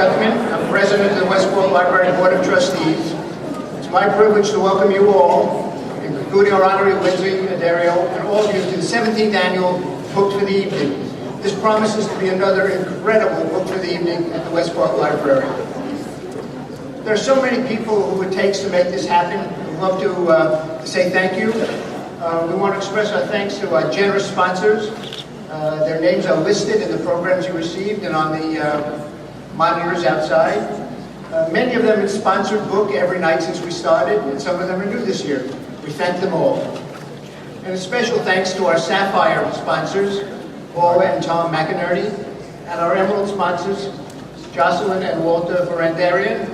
gentlemen, I'm President of the Westport Library Board of Trustees. It's my privilege to welcome you all, including our honorary Lynsey Addario, and all of you to the 17th annual Book for the Evening. This promises to be another incredible Book for the Evening at the Westport Library. There are so many people who it takes to make this happen. We'd love to say thank you. We want to express our thanks to our generous sponsors. Their names are listed in the programs you received and on the monitors outside. Many of them have sponsored book every night since we started, and some of them are new this year. We thank them all. And a special thanks to our Sapphire sponsors, Paula and Tom McInerney, and our Emerald sponsors, Jocelyn and Walter Ferrandarian,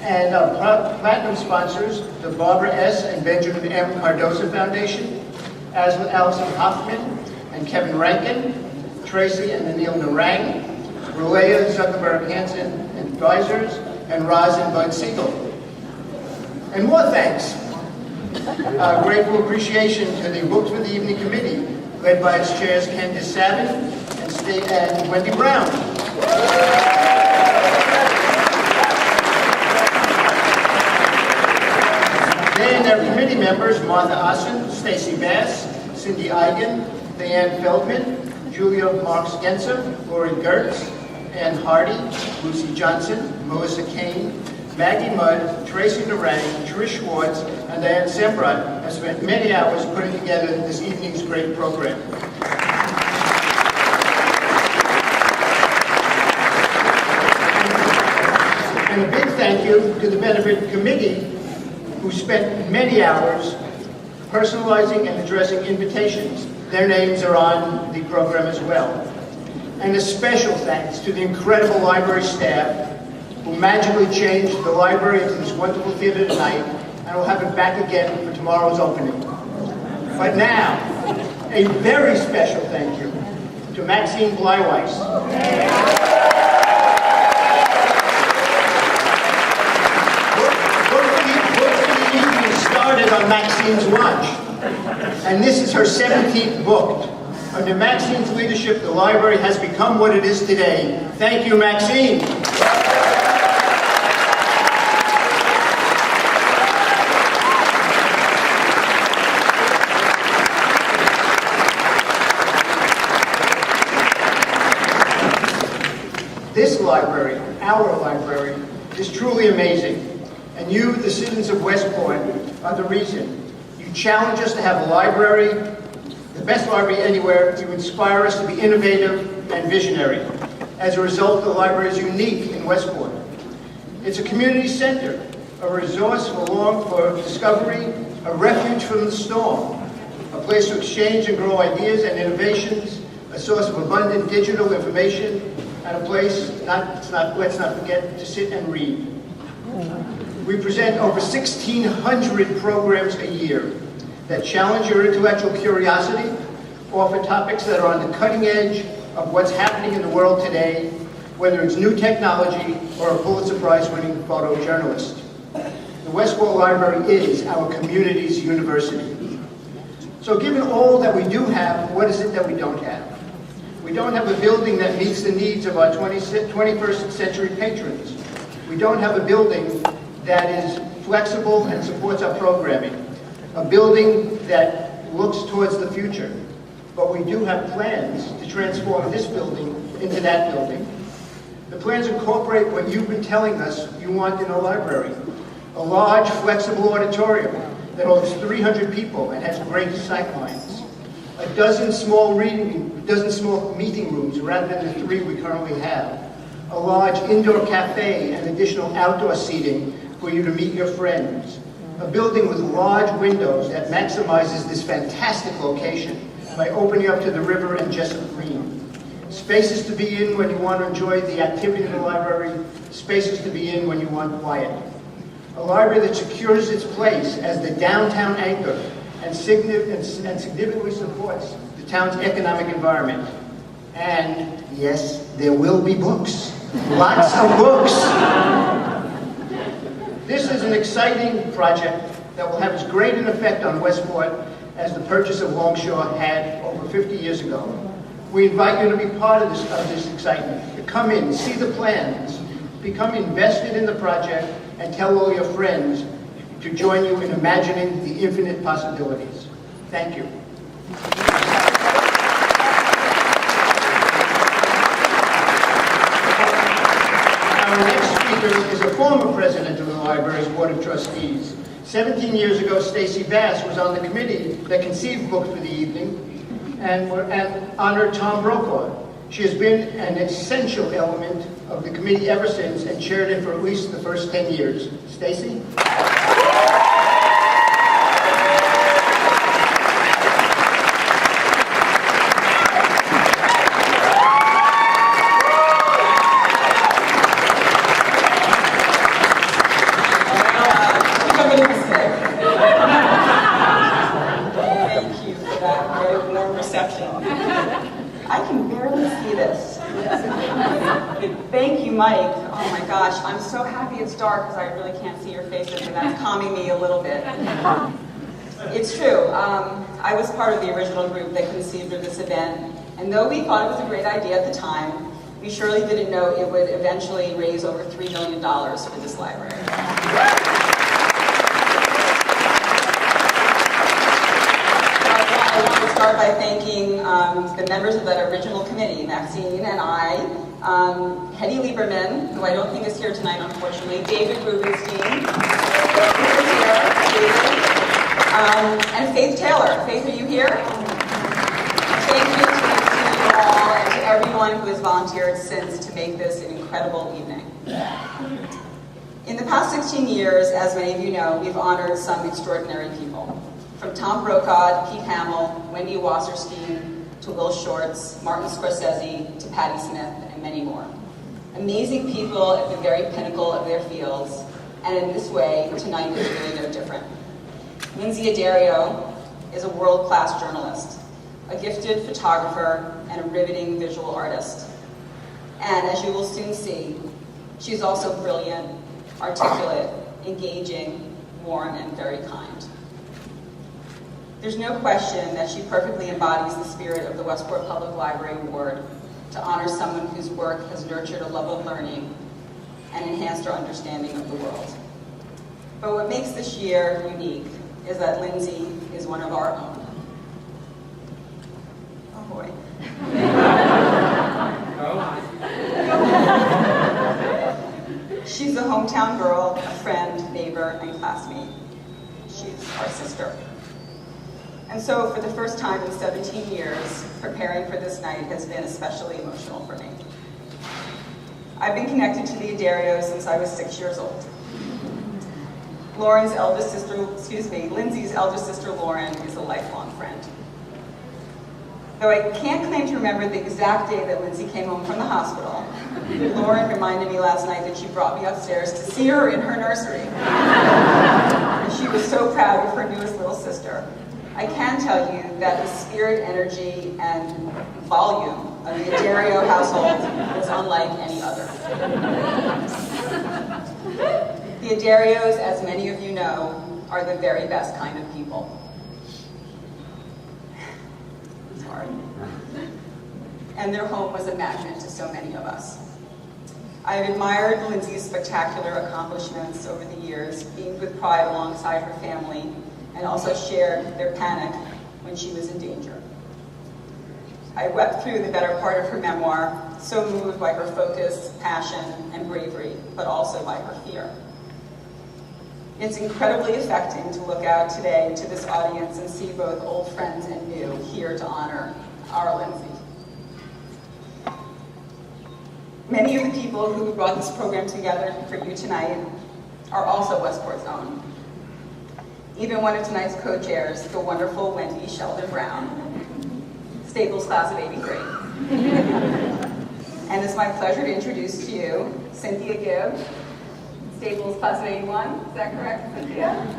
and our Platinum sponsors, the Barbara S. and Benjamin M. Cardoza Foundation, as with Allison Hoffman and Kevin Rankin, Tracy and Anil Narang, Rulea Zuckerberg Hansen Advisors, and Roz and Bud Siegel. And more thanks. Grateful appreciation to the Books for the Evening Committee, led by its chairs Candace Savin and Wendy Brown. They and their committee members, Martha Ossen, Stacy Bass, Cindy Eigen, Diane Feldman, Julia Marks Genser, Lori Gertz, Ann Hardy, Lucy Johnson, Melissa Kane, Maggie Mudd, Tracy Narang, Trish Schwartz, and Diane Sembrot have spent many hours putting together this evening's great program. And a big thank you to the Benefit Committee, who spent many hours personalizing and addressing invitations. Their names are on the program as well. And a special thanks to the incredible library staff who magically changed the library into this wonderful theater tonight, and we'll have it back again for tomorrow's opening. But now, a very special thank you to Maxine Bleiweiss. Book for the Evening started on Maxine's watch, and this is her 17th book. Under Maxine's leadership, the library has become what it is today. Thank you, Maxine. This library, our library, is truly amazing. And you, the citizens of Westport, are the reason. You challenge us to have a library, the best library anywhere. You inspire us to be innovative and visionary. As a result, the library is unique in Westport. It's a community center, a resource for discovery, a refuge from the storm, a place to exchange and grow ideas and innovations, a source of abundant digital information, and a place, let's not forget, to sit and read. We present over 1,600 programs a year that challenge your intellectual curiosity, offer topics that are on the cutting edge of what's happening in the world today, whether it's new technology or a Pulitzer Prize-winning photojournalist. The Westport Library is our community's university. So given all that we do have, what is it that we don't have? We don't have a building that meets the needs of our 21st century patrons. We don't have a building that is flexible and supports our programming. A building that looks towards the future. But we do have plans to transform this building into that building. The plans incorporate what you've been telling us you want in a library. A large, flexible auditorium that holds 300 people and has great sightlines. A dozen small meeting rooms rather than the 3 we currently have. A large indoor cafe and additional outdoor seating for you to meet your friends. A building with large windows that maximizes this fantastic location by opening up to the river and Jessup Green. Spaces to be in when you want to enjoy the activity in the library, spaces to be in when you want quiet. A library that secures its place as the downtown anchor and significantly supports the town's economic environment. And yes, there will be books. Lots of books. This is an exciting project that will have as great an effect on Westport as the purchase of Longshore had over 50 years ago. We invite you to be part of this excitement, to come in, see the plans, Become invested in the project and tell all your friends to join you in imagining the infinite possibilities. Thank you. Our next speaker is a former president of the library's Board of Trustees. 17 years ago, Stacy Bass was on the committee that conceived Book for the Evening and honored Tom Brokaw. She has been an essential element of the committee ever since and chaired it for at least the first 10 years. Stacy? Thank you, Mike. Oh my gosh, I'm so happy it's dark because I really can't see your faces, and that's calming me a little bit. It's true. I was part of the original group that conceived of this event, and though we thought it was a great idea at the time, we surely didn't know it would eventually raise over $3 million for this library. I want to start by thanking the members of that original committee, Maxine and I, Hetty Lieberman, who I don't think is here tonight, unfortunately, David Rubenstein, and Faith Taylor. Faith, are you here? Thank you to you all and to everyone who has volunteered since to make this an incredible evening. In the past 16 years, as many of you know, we've honored some extraordinary people. From Tom Brokaw, Pete Hamill, Wendy Wasserstein, to Will Shortz, Martin Scorsese, to Patti Smith, and many more. Amazing people at the very pinnacle of their fields, and in this way, tonight is really no different. Lynsey Addario is a world-class journalist, a gifted photographer, and a riveting visual artist. And as you will soon see, she's also brilliant, articulate, engaging, warm, and very kind. There's no question that she perfectly embodies the spirit of the Westport Public Library Award to honor someone whose work has nurtured a love of learning and enhanced our understanding of the world. But what makes this year unique is that Lynsey is one of our own. Oh boy. She's a hometown girl, a friend, neighbor, and classmate. She's our sister. And so, for the first time in 17 years, preparing for this night has been especially emotional for me. I've been connected to the Addarios since I was 6 years old. Lynsey's eldest sister, Lauren, is a lifelong friend. Though I can't claim to remember the exact day that Lynsey came home from the hospital, Lauren reminded me last night that she brought me upstairs to see her in her nursery. And she was so proud of her newest little sister. I can tell you that the spirit, energy, and volume of the Addario household is unlike any other. The Addarios, as many of you know, are the very best kind of people. It's hard. And their home was a magnet to so many of us. I have admired Lynsey's spectacular accomplishments over the years, beamed with pride alongside her family, and also shared their panic when she was in danger. I wept through the better part of her memoir, so moved by her focus, passion, and bravery, but also by her fear. It's incredibly affecting to look out today to this audience and see both old friends and new here to honor our Lynsey. Many of the people who brought this program together for you tonight are also Westport's own. Even one of tonight's co-chairs, the wonderful Wendy Sheldon Brown, Staples class of '83. And it's my pleasure to introduce to you Cynthia Gibb, Staples class of '81. Is that correct, Cynthia?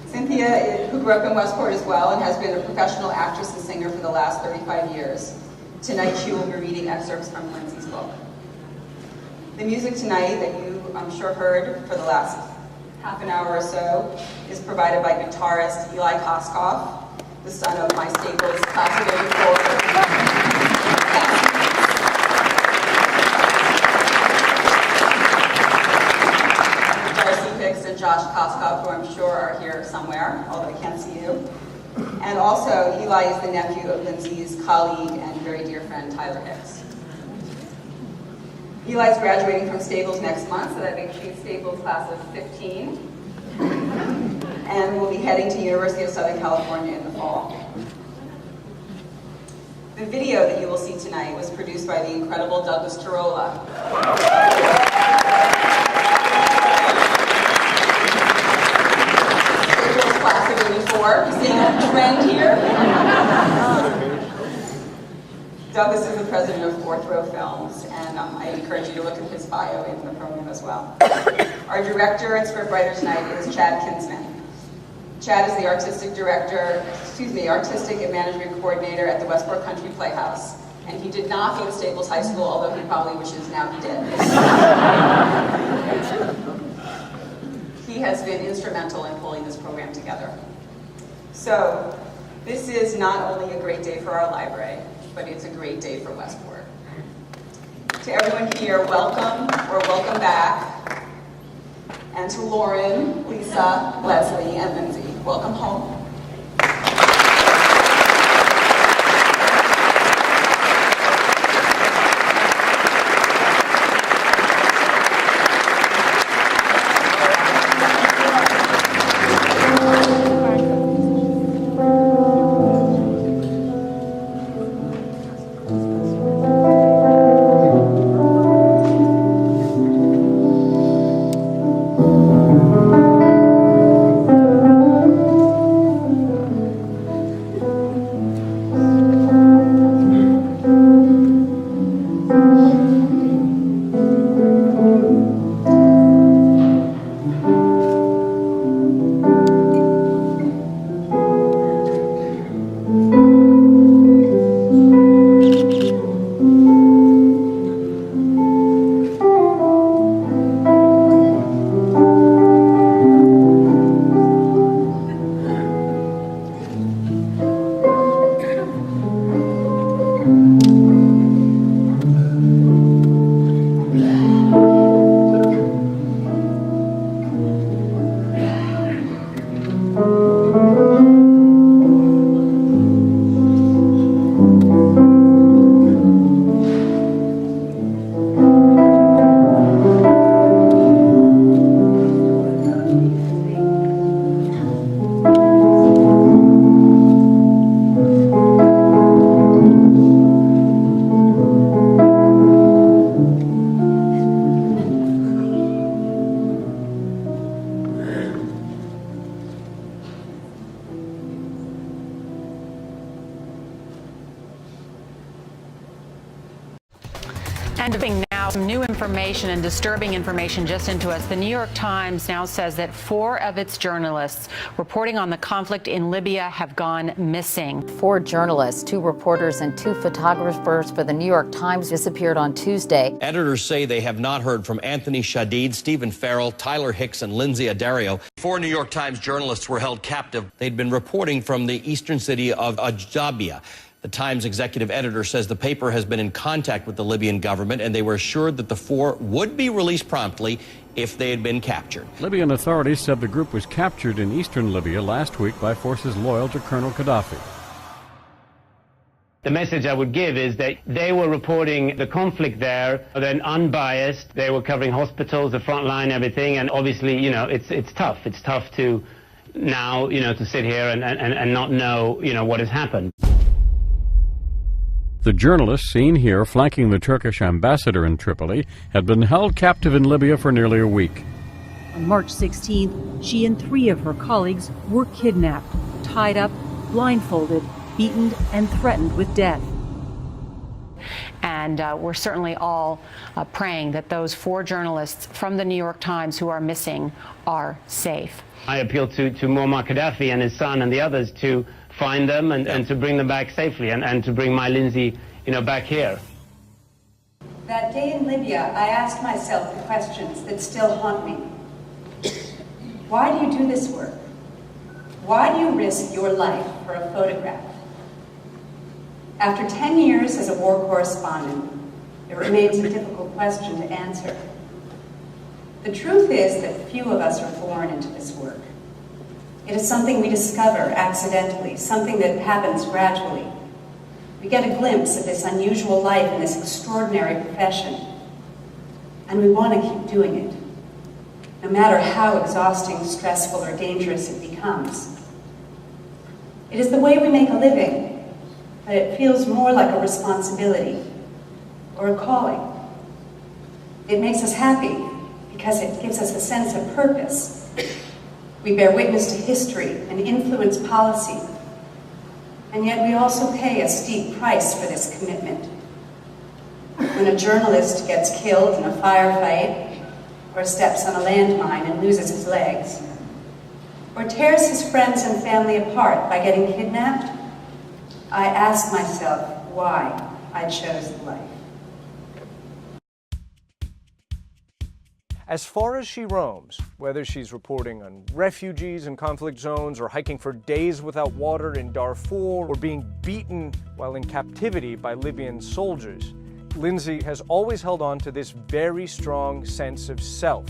Cynthia, who grew up in Westport as well and has been a professional actress and singer for the last 35 years. Tonight she will be reading excerpts from Lynsey's book. The music tonight that you, I'm sure, heard for the last half an hour or so is provided by guitarist Eli Koskoff, the son of my Staples class of '84. Josh Koskov, who I'm sure are here somewhere, although I can't see you. And also, Eli is the nephew of Lynsey's colleague and very dear friend, Tyler Hicks. Eli's graduating from Staples next month, so that makes you Staples class of 15. And will be heading to University of Southern California in the fall. The video that you will see tonight was produced by the incredible Douglas Tarola. Staples class of 84. You seeing a trend here? Douglas is the president of Fourth Row Films, and I encourage you to look at his bio in the program as well. Our director and scriptwriter tonight is Chad Kinsman. Chad is the artistic and management coordinator at the Westport Country Playhouse. And he did not go to Staples High School, although he probably wishes now he did. He has been instrumental in pulling this program together. So, this is not only a great day for our library, but it's a great day for Westport. To everyone here, welcome or welcome back. And to Lauren, Lisa, Leslie, and Lynsey, welcome home. And now some new information and disturbing information just into us. The New York Times now says that 4 of its journalists reporting on the conflict in Libya have gone missing. 4 journalists, 2 reporters and 2 photographers for the New York Times disappeared on Tuesday. Editors say they have not heard from Anthony Shadid, Stephen Farrell, Tyler Hicks, and Lynsey Addario. 4 New York Times journalists were held captive. They'd been reporting from the eastern city of Ajdabiya. The Times executive editor says the paper has been in contact with the Libyan government, and they were assured that the 4 would be released promptly if they had been captured. Libyan authorities said the group was captured in eastern Libya last week by forces loyal to Colonel Gaddafi. The message I would give is that they were reporting the conflict there, then unbiased. They were covering hospitals, the front line, everything, and obviously, you know, it's tough. It's tough to now, you know, to sit here and not know, you know, what has happened. The journalist seen here flanking the Turkish ambassador in Tripoli had been held captive in Libya for nearly a week. On March 16th, she and 3 of her colleagues were kidnapped, tied up, blindfolded, beaten, and threatened with death. And we're certainly all praying that those 4 journalists from the New York Times who are missing are safe. I appeal to Muammar Gaddafi and his son and the others to find them and to bring them back safely and to bring my Lynsey, you know, back here. That day in Libya, I asked myself the questions that still haunt me. Why do you do this work? Why do you risk your life for a photograph? After 10 years as a war correspondent, it remains a difficult question to answer. The truth is that few of us are born into this work. It is something we discover accidentally, something that happens gradually. We get a glimpse of this unusual life in this extraordinary profession, and we want to keep doing it, no matter how exhausting, stressful, or dangerous it becomes. It is the way we make a living, but it feels more like a responsibility or a calling. It makes us happy because it gives us a sense of purpose. We bear witness to history and influence policy, and yet we also pay a steep price for this commitment. When a journalist gets killed in a firefight, or steps on a landmine and loses his legs, or tears his friends and family apart by getting kidnapped, I ask myself why I chose life. As far as she roams, whether she's reporting on refugees in conflict zones or hiking for days without water in Darfur or being beaten while in captivity by Libyan soldiers, Lynsey has always held on to this very strong sense of self.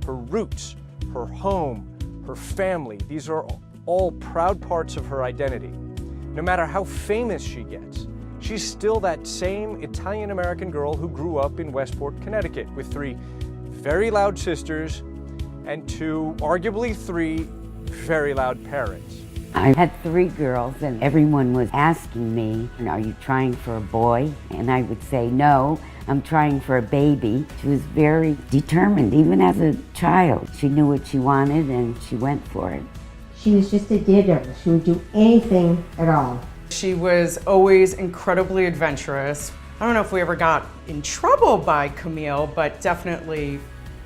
Her roots, her home, her family, these are all proud parts of her identity. No matter how famous she gets, she's still that same Italian-American girl who grew up in Westport, Connecticut with 3 very loud sisters and 2, arguably 3, very loud parents. I had 3 girls, and everyone was asking me, are you trying for a boy? And I would say, no, I'm trying for a baby. She was very determined, even as a child. She knew what she wanted, and she went for it. She was just a daredevil. She would do anything at all. She was always incredibly adventurous. I don't know if we ever got in trouble by Camille, but definitely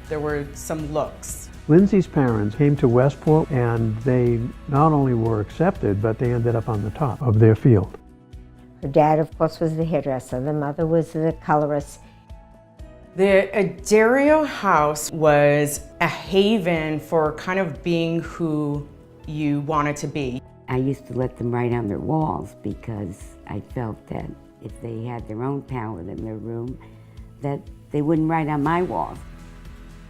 there were some looks. Lynsey's parents came to Westport, and they not only were accepted, but they ended up on the top of their field. Her dad, of course, was the hairdresser. The mother was the colorist. The Addario house was a haven for kind of being who you wanted to be. I used to let them write on their walls because I felt that if they had their own palette in their room, that they wouldn't write on my walls.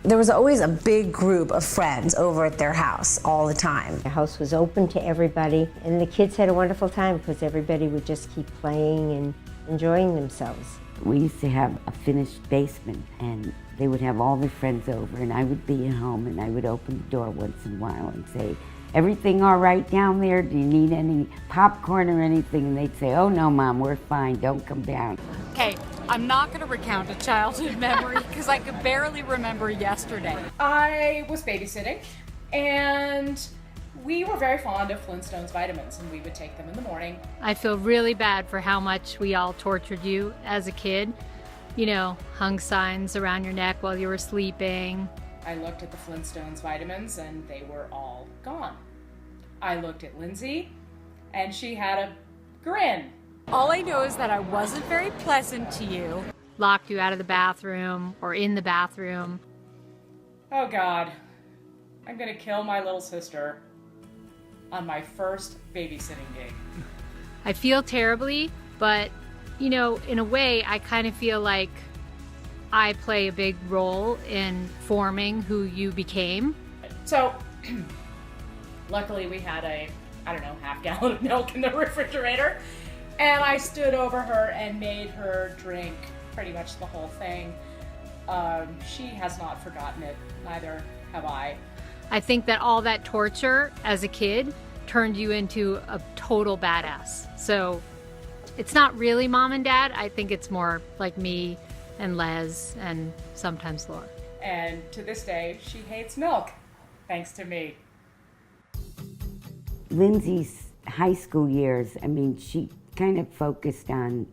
There was always a big group of friends over at their house all the time. The house was open to everybody, and the kids had a wonderful time because everybody would just keep playing and enjoying themselves. We used to have a finished basement, and they would have all their friends over, and I would be at home, and I would open the door once in a while and say, everything all right down there? Do you need any popcorn or anything? And they'd say, oh no, Mom, we're fine, don't come down. Okay, I'm not going to recount a childhood memory because I could barely remember yesterday. I was babysitting, and we were very fond of Flintstones vitamins, and we would take them in the morning. I feel really bad for how much we all tortured you as a kid. You know, hung signs around your neck while you were sleeping. I looked at the Flintstones vitamins, and they were all gone. I looked at Lynsey, and she had a grin. All I know is that I wasn't very pleasant to you. Locked you out of the bathroom or in the bathroom. Oh God, I'm gonna kill my little sister on my first babysitting gig. I feel terribly, but you know, in a way, I kind of feel like I play a big role in forming who you became. So, luckily we had a, half-gallon of milk in the refrigerator, and I stood over her and made her drink pretty much the whole thing. She has not forgotten it, neither have I. I think that all that torture as a kid turned you into a total badass. So it's not really Mom and Dad. I think it's more like me and Les and sometimes Laura. And to this day, she hates milk, thanks to me. Lynsey's high school years, I mean, she kind of focused on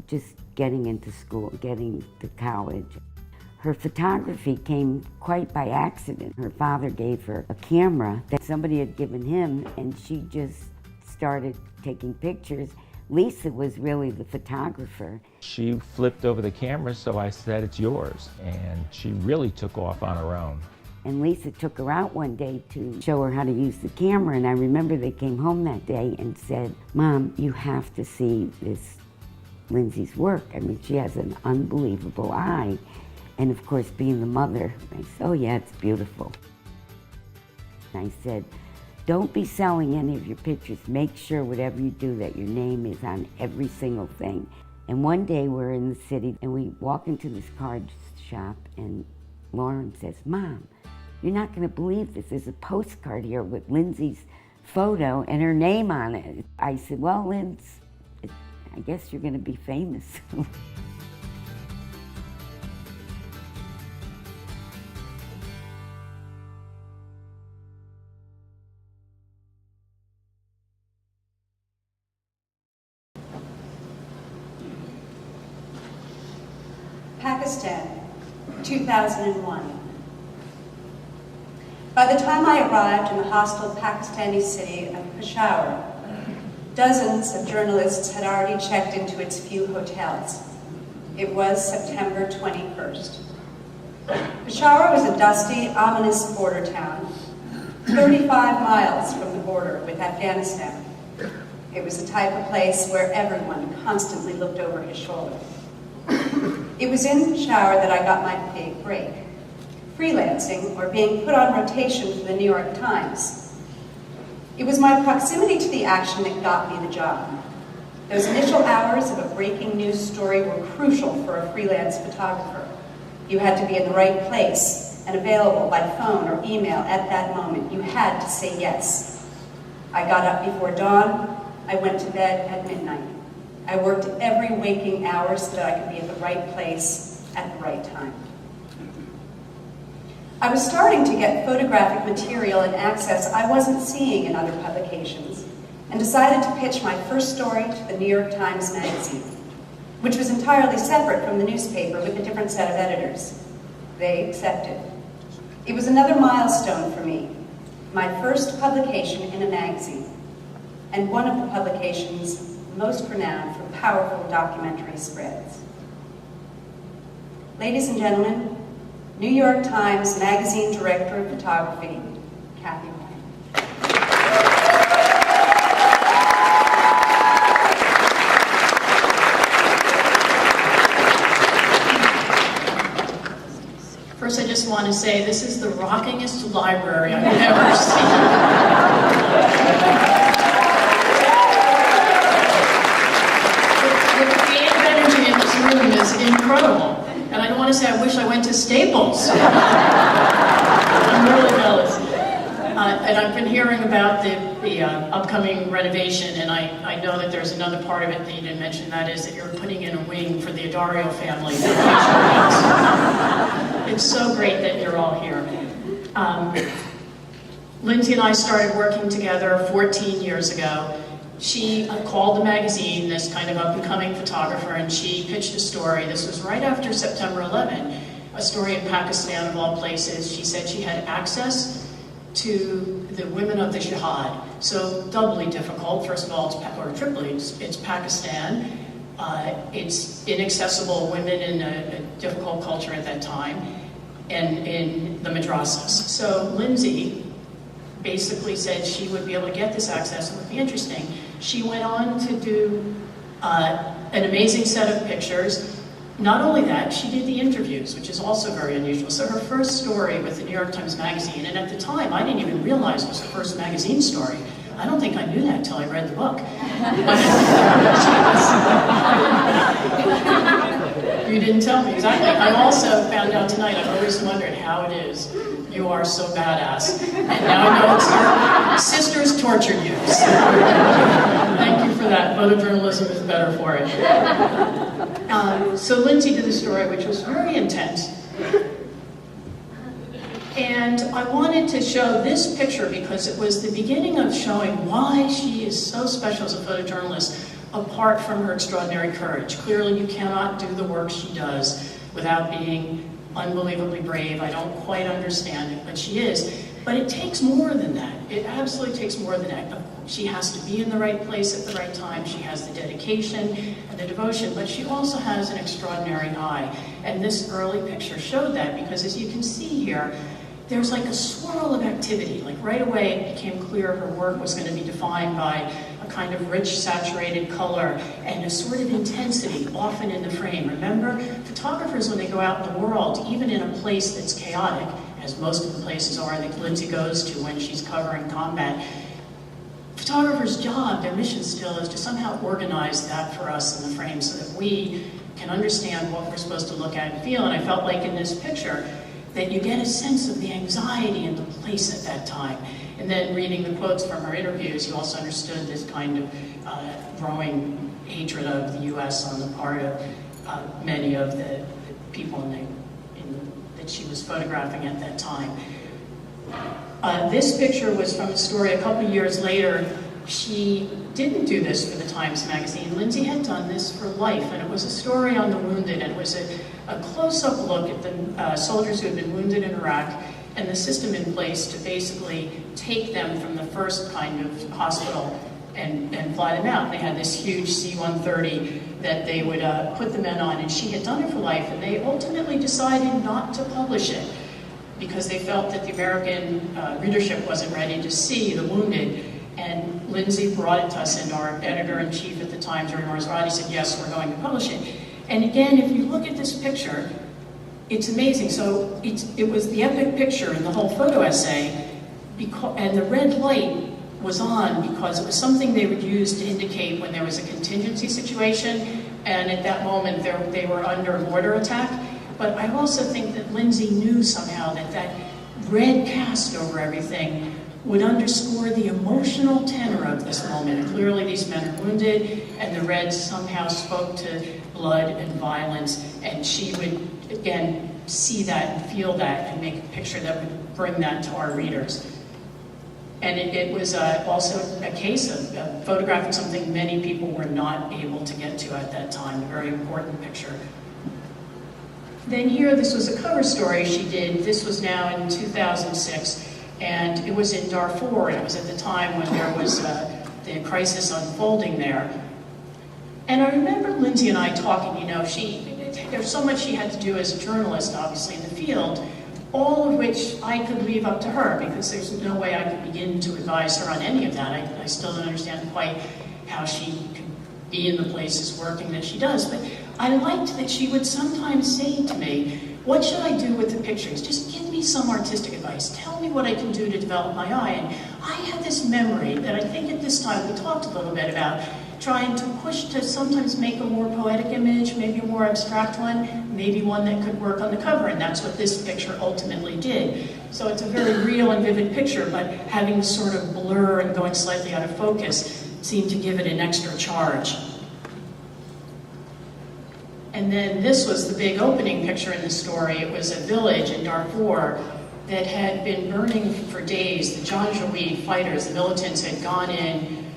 just getting into school, getting to college. Her photography came quite by accident. Her father gave her a camera that somebody had given him, and she just started taking pictures. Lisa was really the photographer. She flipped over the camera, so I said, it's yours. And she really took off on her own. And Lisa took her out one day to show her how to use the camera, and I remember they came home that day and said, Mom, you have to see this Lynsey's work. I mean, she has an unbelievable eye. And of course, being the mother, I said, oh yeah, it's beautiful. I said, don't be selling any of your pictures. Make sure whatever you do that your name is on every single thing. And one day we're in the city and we walk into this card shop and Lauren says, Mom, you're not gonna believe this. There's a postcard here with Lynsey's photo and her name on it. I said, well, Linz, I guess you're gonna be famous. Pakistan, 2001. By the time I arrived in the hostile Pakistani city of Peshawar, dozens of journalists had already checked into its few hotels. It was September 21st. Peshawar was a dusty, ominous border town, 35 miles from the border with Afghanistan. It was the type of place where everyone constantly looked over his shoulder. It was in Peshawar that I got my big break, freelancing or being put on rotation for the New York Times. It was my proximity to the action that got me the job. Those initial hours of a breaking news story were crucial for a freelance photographer. You had to be in the right place and available by phone or email at that moment. You had to say yes. I got up before dawn. I went to bed at midnight. I worked every waking hour so that I could be at the right place at the right time. I was starting to get photographic material and access I wasn't seeing in other publications, and decided to pitch my first story to the New York Times Magazine, which was entirely separate from the newspaper with a different set of editors. They accepted. It was another milestone for me, my first publication in a magazine, and one of the publications most renowned for powerful documentary spreads. Ladies and gentlemen, New York Times Magazine Director of Photography, Kathy Ryan. First, I just want to say this is the rockingest library I've ever seen. Is incredible. And I don't want to say I wish I went to Staples. I'm really jealous. And I've been hearing about the upcoming renovation, and I know that there's another part of it that you didn't mention, that is that you're putting in a wing for the Addario family. It's so great that you're all here. Lynsey and I started working together 14 years ago. She called the magazine, this kind of up-and-coming photographer, and she pitched a story. This was right after September 11, a story in Pakistan, of all places. She said she had access to the women of the jihad. So doubly difficult. First of all, or triply, it's Pakistan. It's inaccessible women in a difficult culture at that time, and in the madrasas. So Lynsey basically said she would be able to get this access and it would be interesting. She went on to do an amazing set of pictures. Not only that, she did the interviews, which is also very unusual. So her first story with the New York Times Magazine, and at the time I didn't even realize it was the first magazine story. I don't think I knew that until I read the book. You didn't tell me, exactly. I also found out tonight, I've always wondered how it is you are so badass. And now I know it's your sisters tortured you. So thank you for that. Photojournalism is better for it. So Lynsey did a story which was very intense. And I wanted to show this picture because it was the beginning of showing why she is so special as a photojournalist, apart from her extraordinary courage. Clearly you cannot do the work she does without being unbelievably brave. I don't quite understand it, but she is. But it takes more than that. It absolutely takes more than that. She has to be in the right place at the right time. She has the dedication and the devotion, but she also has an extraordinary eye. And this early picture showed that, because as you can see here, there's like a swirl of activity. Like right away it became clear her work was going to be defined by a kind of rich, saturated color and a sort of intensity often in the frame. Remember, photographers, when they go out in the world, even in a place that's chaotic, as most of the places are that Lynsey goes to when she's covering combat, photographers' job, their mission still, is to somehow organize that for us in the frame so that we can understand what we're supposed to look at and feel. And I felt like in this picture that you get a sense of the anxiety and the place at that time. And then reading the quotes from her interviews, you also understood this kind of growing hatred of the U.S. on the part of many of the people that she was photographing at that time. This picture was from a story a couple of years later. She didn't do this for the Times Magazine. Lynsey had done this for Life, and it was a story on the wounded, and it was a close-up look at the soldiers who had been wounded in Iraq and the system in place to basically take them from the first kind of hospital and fly them out. And they had this huge C-130 that they would put the men on, and she had done it for Life, and they ultimately decided not to publish it because they felt that the American readership wasn't ready to see the wounded. And Lynsey brought it to us, and our editor-in-chief at the time, Jerry Marzorati, said, yes, we're going to publish it. And again, if you look at this picture, it's amazing. So it was the epic picture in the whole photo essay, and the red light was on because it was something they would use to indicate when there was a contingency situation, and at that moment they were under mortar attack. But I also think that Lynsey knew somehow that that red cast over everything would underscore the emotional tenor of this moment. And clearly these men are wounded, and the red somehow spoke to blood and violence, and she would, again, see that and feel that and make a picture that would bring that to our readers. And it was also a case of photographing something many people were not able to get to at that time, a very important picture. Then here, this was a cover story she did. This was now in 2006. And it was in Darfur, and it was at the time when there was the crisis unfolding there. And I remember Lynsey and I talking, you know, there's so much she had to do as a journalist, obviously, in the field, all of which I could leave up to her, because there's no way I could begin to advise her on any of that. I still don't understand quite how she could be in the places working that she does. But I liked that she would sometimes say to me, what should I do with the pictures? Just give me some artistic advice. Tell me what I can do to develop my eye. And I had this memory that I think at this time we talked a little bit about trying to push to sometimes make a more poetic image, maybe a more abstract one, maybe one that could work on the cover. And that's what this picture ultimately did. So it's a very real and vivid picture, but having sort of blur and going slightly out of focus seemed to give it an extra charge. And then this was the big opening picture in the story. It was a village in Darfur that had been burning for days. The Janjaweed fighters, the militants, had gone in,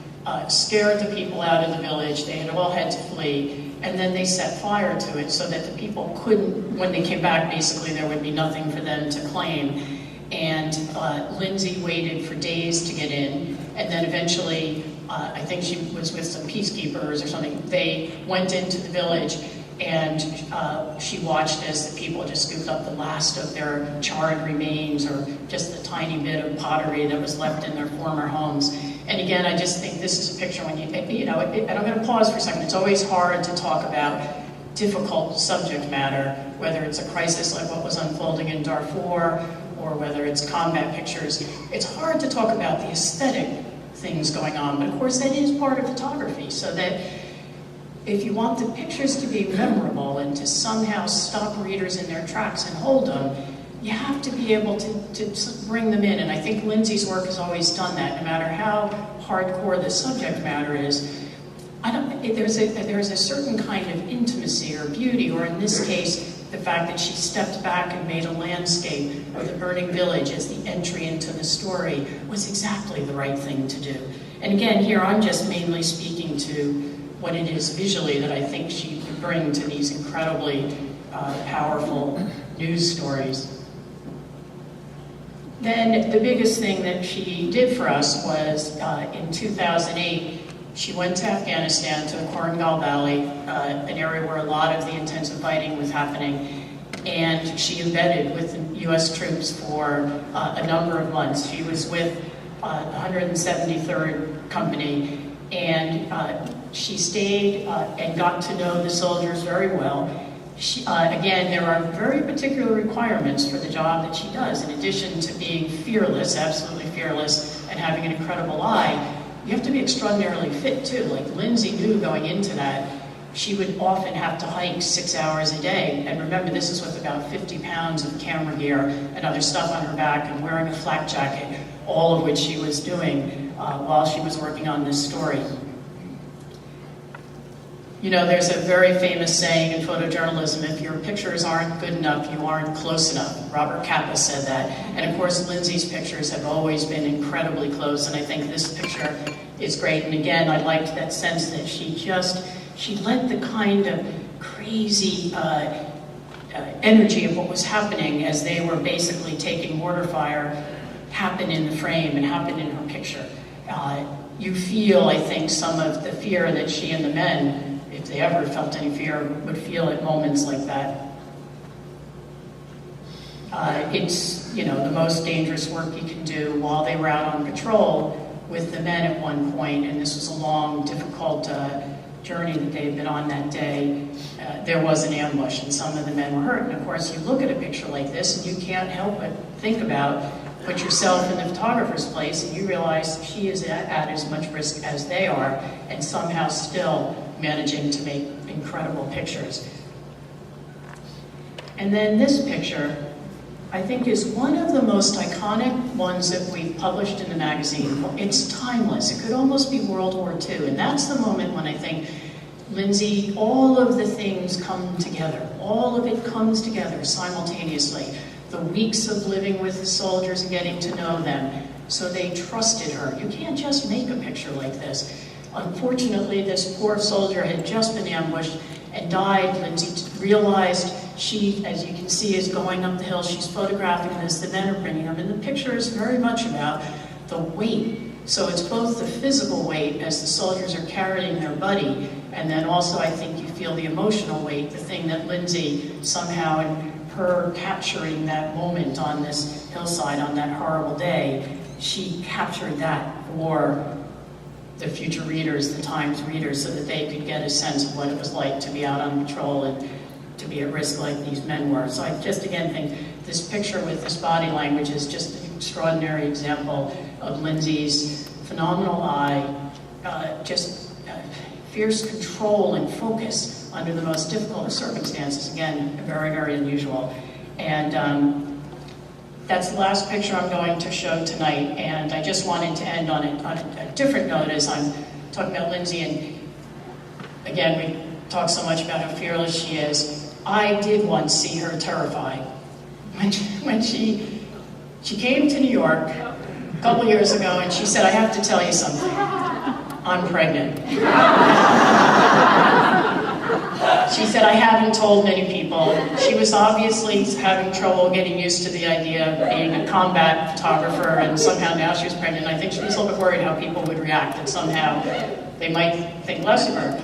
scared the people out of the village. They had all had to flee. And then they set fire to it so that the people couldn't, when they came back, basically there would be nothing for them to claim. And Lynsey waited for days to get in. And then eventually, I think she was with some peacekeepers or something, they went into the village. And she watched as the people just scooped up the last of their charred remains or just the tiny bit of pottery that was left in their former homes. And again, I just think this is a picture when you know, and I'm going to pause for a second. It's always hard to talk about difficult subject matter, whether it's a crisis like what was unfolding in Darfur or whether it's combat pictures. It's hard to talk about the aesthetic things going on, but of course that is part of photography, so that if you want the pictures to be memorable and to somehow stop readers in their tracks and hold them, you have to be able to bring them in. And I think Lynsey's work has always done that, no matter how hardcore the subject matter is. There's a certain kind of intimacy or beauty, or in this case, the fact that she stepped back and made a landscape of the burning village as the entry into the story was exactly the right thing to do. And again, here I'm just mainly speaking to what it is visually that I think she could bring to these incredibly powerful news stories. Then the biggest thing that she did for us was in 2008, she went to Afghanistan, to the Korangal Valley, an area where a lot of the intensive fighting was happening, and she embedded with the U.S. troops for a number of months. She was with 173rd Company, And she stayed and got to know the soldiers very well. Again, there are very particular requirements for the job that she does. In addition to being fearless, absolutely fearless, and having an incredible eye, you have to be extraordinarily fit too. Like Lynsey knew going into that, she would often have to hike 6 hours a day. And remember, this is with about 50 pounds of camera gear and other stuff on her back and wearing a flak jacket, all of which she was doing while she was working on this story. You know, there's a very famous saying in photojournalism, if your pictures aren't good enough, you aren't close enough. Robert Capa said that. And of course, Lynsey's pictures have always been incredibly close, and I think this picture is great. And again, I liked that sense that she let the kind of crazy energy of what was happening as they were basically taking mortar fire happen in the frame and happen in her picture. You feel, I think, some of the fear that she and the men, if they ever felt any fear, would feel at moments like that. It's, you know, the most dangerous work you can do. While they were out on patrol with the men at one point, and this was a long, difficult journey that they had been on that day, there was an ambush and some of the men were hurt. And of course, you look at a picture like this and you can't help but think about, put yourself in the photographer's place, and you realize she is at as much risk as they are, and somehow still managing to make incredible pictures. And then this picture, I think, is one of the most iconic ones that we've published in the magazine. It's timeless. It could almost be World War II. And that's the moment when I think, Lynsey, all of the things come together. All of it comes together simultaneously. The weeks of living with the soldiers and getting to know them, so they trusted her. You can't just make a picture like this. Unfortunately, this poor soldier had just been ambushed and died. Lynsey realized she, as you can see, is going up the hill. She's photographing this. The men are bringing them. And the picture is very much about the weight. So it's both the physical weight as the soldiers are carrying their buddy, and then also I think you feel the emotional weight, the thing that Lynsey somehow, in her capturing that moment on this hillside on that horrible day, she captured that for the future readers, the Times readers, so that they could get a sense of what it was like to be out on patrol and to be at risk like these men were. So I just again think this picture with this body language is just an extraordinary example of Lynsey's phenomenal eye, fierce control and focus under the most difficult of circumstances. Again, very, very unusual. And that's the last picture I'm going to show tonight. And I just wanted to end on a different note as I'm talking about Lynsey. And again, we talk so much about how fearless she is. I did once see her terrified. When she came to New York a couple years ago and she said, I have to tell you something. I'm pregnant. She said, I haven't told many people. She was obviously having trouble getting used to the idea of being a combat photographer, and somehow now she was pregnant. I think she was a little bit worried how people would react, that somehow they might think less of her.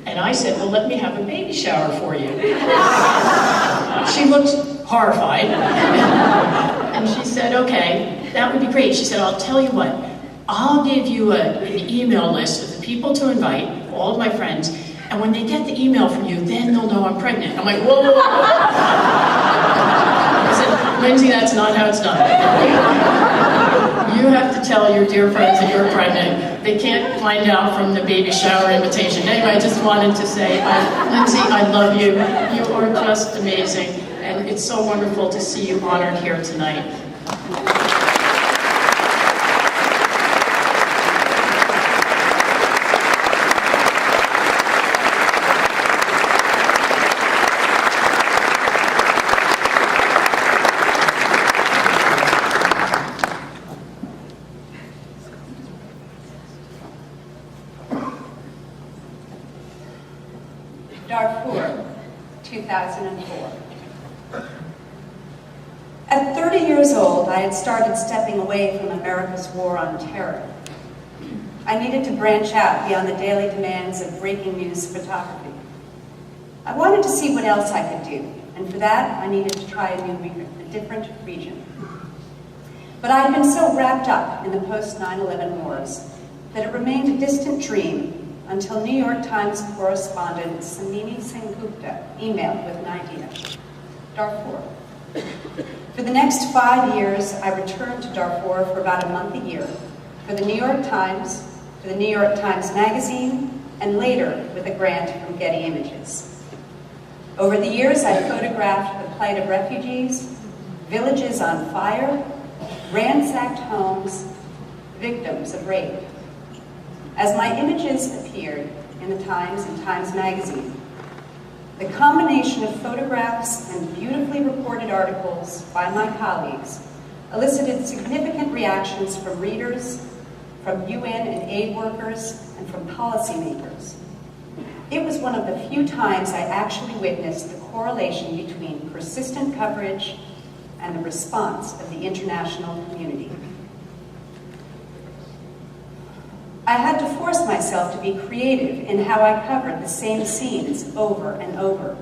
And I said, well, let me have a baby shower for you. She looked horrified. And she said, okay, that would be great. She said, I'll tell you what, I'll give you an email list of the people to invite, all of my friends, and when they get the email from you, then they'll know I'm pregnant. I'm like, whoa, whoa, whoa. I said, Lynsey, that's not how it's done. You have to tell your dear friends that you're pregnant. They can't find out from the baby shower invitation. Anyway, I just wanted to say, Lynsey, I love you. You are just amazing. And it's so wonderful to see you honored here tonight. Darfur, 2004. At 30 years old, I had started stepping away from America's war on terror. I needed to branch out beyond the daily demands of breaking news photography. I wanted to see what else I could do, and for that, I needed to try a different region. But I had been so wrapped up in the post-9/11 wars that it remained a distant dream until New York Times correspondent Samini Sengupta emailed with an idea. Darfur. For the next 5 years, I returned to Darfur for about a month a year, for the New York Times, for the New York Times Magazine, and later with a grant from Getty Images. Over the years, I photographed the plight of refugees, villages on fire, ransacked homes, victims of rape. As my images appeared in the Times and Times Magazine, the combination of photographs and beautifully reported articles by my colleagues elicited significant reactions from readers, from UN and aid workers, and from policymakers. It was one of the few times I actually witnessed the correlation between persistent coverage and the response of the international community. I had to force myself to be creative in how I covered the same scenes over and over.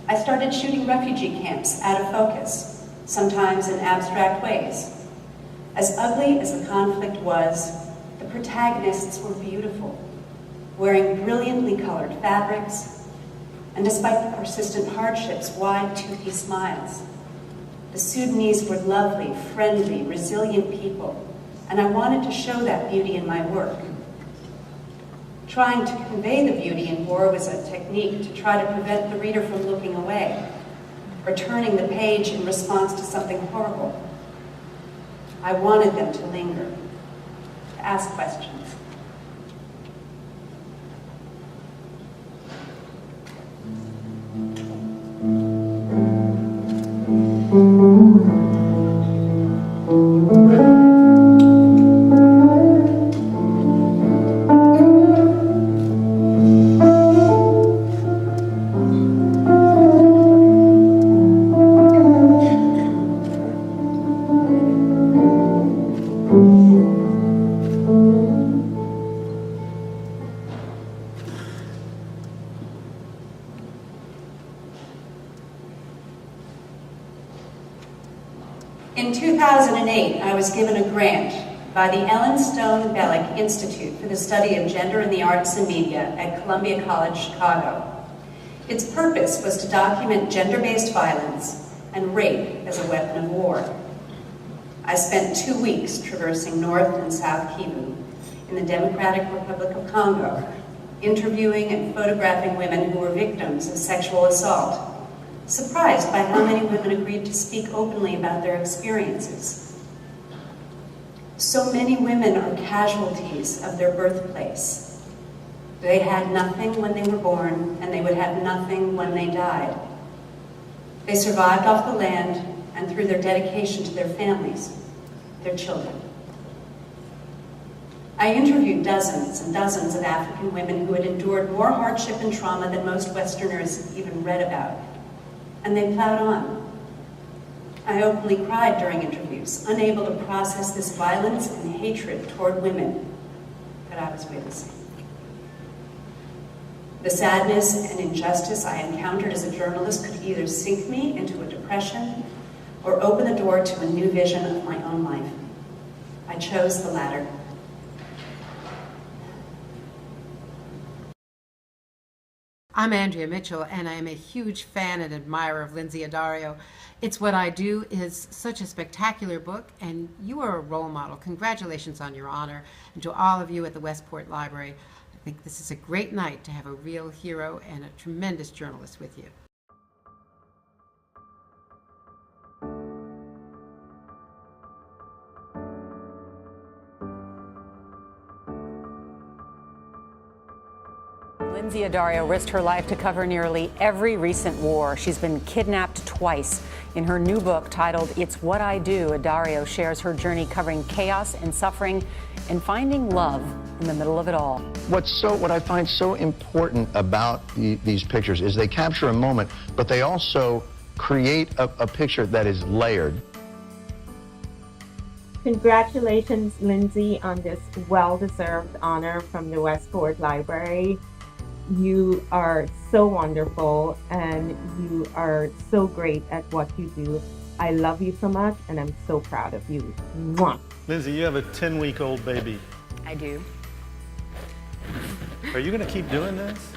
I started shooting refugee camps out of focus, sometimes in abstract ways. As ugly as the conflict was, the protagonists were beautiful, wearing brilliantly colored fabrics, and despite the persistent hardships, wide, toothy smiles. The Sudanese were lovely, friendly, resilient people, and I wanted to show that beauty in my work. Trying to convey the beauty in war was a technique to try to prevent the reader from looking away, or turning the page in response to something horrible. I wanted them to linger, to ask questions. In 2008, I was given a grant by the Ellen Stone Bellick Institute for the Study of Gender in the Arts and Media at Columbia College, Chicago. Its purpose was to document gender-based violence and rape as a weapon of war. I spent 2 weeks traversing North and South Kivu in the Democratic Republic of Congo, interviewing and photographing women who were victims of sexual assault, surprised by how many women agreed to speak openly about their experiences. So many women are casualties of their birthplace. They had nothing when they were born, and they would have nothing when they died. They survived off the land and through their dedication to their families, their children. I interviewed dozens and dozens of African women who had endured more hardship and trauma than most Westerners even read about. And they plowed on. I openly cried during interviews, unable to process this violence and hatred toward women that I was witnessing. The sadness and injustice I encountered as a journalist could either sink me into a depression or open the door to a new vision of my own life. I chose the latter. I'm Andrea Mitchell, and I am a huge fan and admirer of Lynsey Addario. It's What I Do is such a spectacular book, and you are a role model. Congratulations on your honor. And to all of you at the Westport Library, I think this is a great night to have a real hero and a tremendous journalist with you. Lynsey Addario risked her life to cover nearly every recent war. She's been kidnapped twice. In her new book titled It's What I Do, Addario shares her journey covering chaos and suffering and finding love in the middle of it all. What I find so important about these pictures is they capture a moment, but they also create a picture that is layered. Congratulations, Lynsey, on this well-deserved honor from the Westport Library. You are so wonderful, and you are so great at what you do. I love you so much, and I'm so proud of you. Mwah. Lynsey, you have a 10-week-old baby. I I do. Are you going to keep doing this?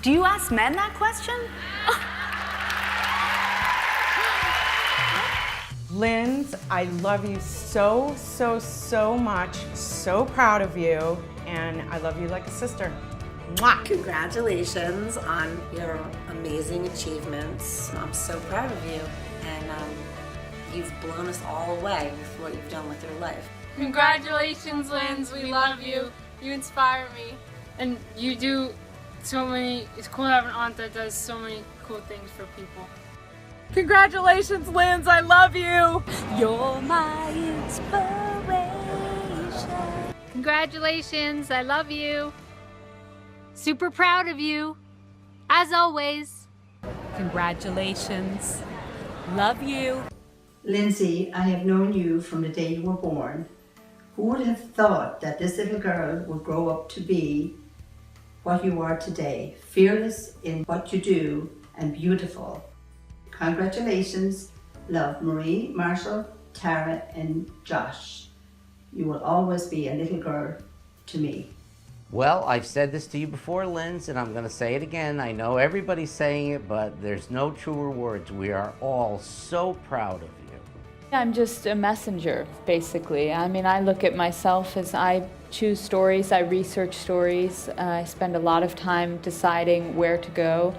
Do you ask men that question? Linz, I love you so, so, so much. So proud of you, and I love you like a sister. Mwah. Congratulations on your amazing achievements. I'm so proud of you, and you've blown us all away with what you've done with your life. Congratulations, Linz. We love you. You inspire me. And you do so many, it's cool to have an aunt that does so many cool things for people. Congratulations, Linz. I love you. You're my inspiration. Congratulations, I love you. Super proud of you, as always. Congratulations. Love you. Lynsey, I have known you from the day you were born. Who would have thought that this little girl would grow up to be what you are today, fearless in what you do and beautiful. Congratulations. Love, Marie, Marshall, Tara, and Josh. You will always be a little girl to me. Well, I've said this to you before, Linz, and I'm going to say it again. I know everybody's saying it, but there's no truer words. We are all so proud of you. I'm just a messenger, basically. I mean, I look at myself as I choose stories, I research stories, I spend a lot of time deciding where to go,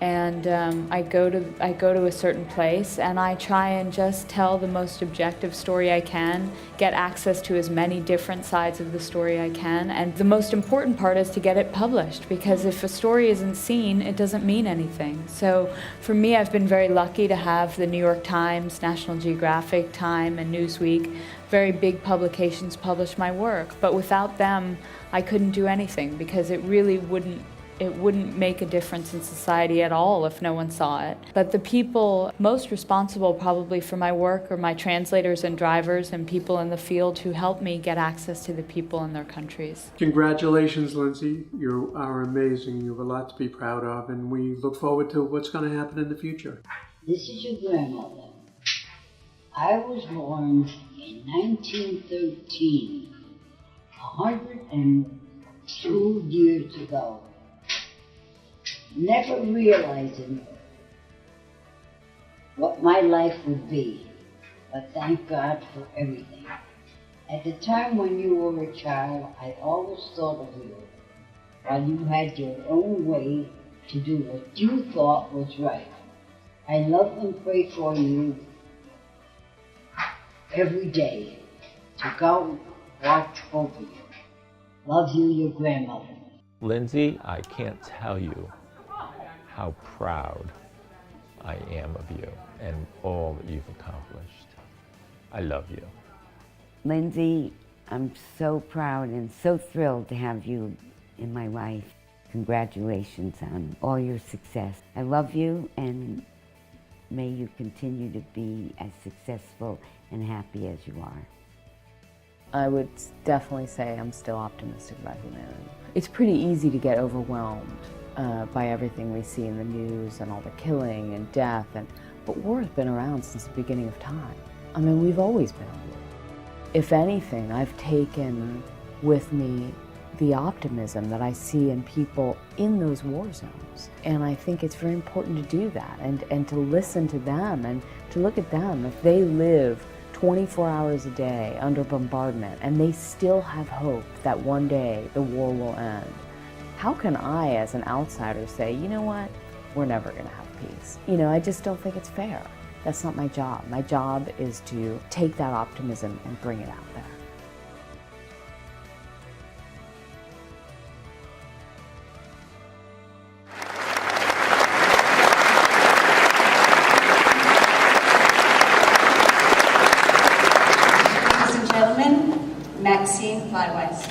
and I go to a certain place, and I try and just tell the most objective story I can, get access to as many different sides of the story I can, and the most important part is to get it published, because if a story isn't seen, it doesn't mean anything. So for me, I've been very lucky to have the New York Times, National Geographic, Time, and Newsweek, very big publications publish my work, but without them, I couldn't do anything, because it really wouldn't make a difference in society at all if no one saw it. But the people most responsible probably for my work are my translators and drivers and people in the field who help me get access to the people in their countries. Congratulations, Lynsey. You are amazing. You have a lot to be proud of, and we look forward to what's going to happen in the future. This is your grandmother. I was born in 1913, 102 years ago. Never realizing what my life would be, but thank God for everything. At the time when you were a child, I always thought of you, while you had your own way to do what you thought was right. I love and pray for you every day, to God watch over you. Love you, your grandmother. Lynsey, I can't tell you how proud I am of you and all that you've accomplished. I love you. Lynsey, I'm so proud and so thrilled to have you in my life. Congratulations on all your success. I love you, and may you continue to be as successful and happy as you are. I would definitely say I'm still optimistic about humanity. It's pretty easy to get overwhelmed by everything we see in the news and all the killing and death, but war has been around since the beginning of time. I mean, we've always been at war. If anything, I've taken with me the optimism that I see in people in those war zones. And I think it's very important to do that and to listen to them and to look at them. If they live 24 hours a day under bombardment and they still have hope that one day the war will end, how can I, as an outsider, say, you know what, we're never going to have peace? You know, I just don't think it's fair. That's not my job. My job is to take that optimism and bring it out there. Ladies and gentlemen, Maxine Flywise.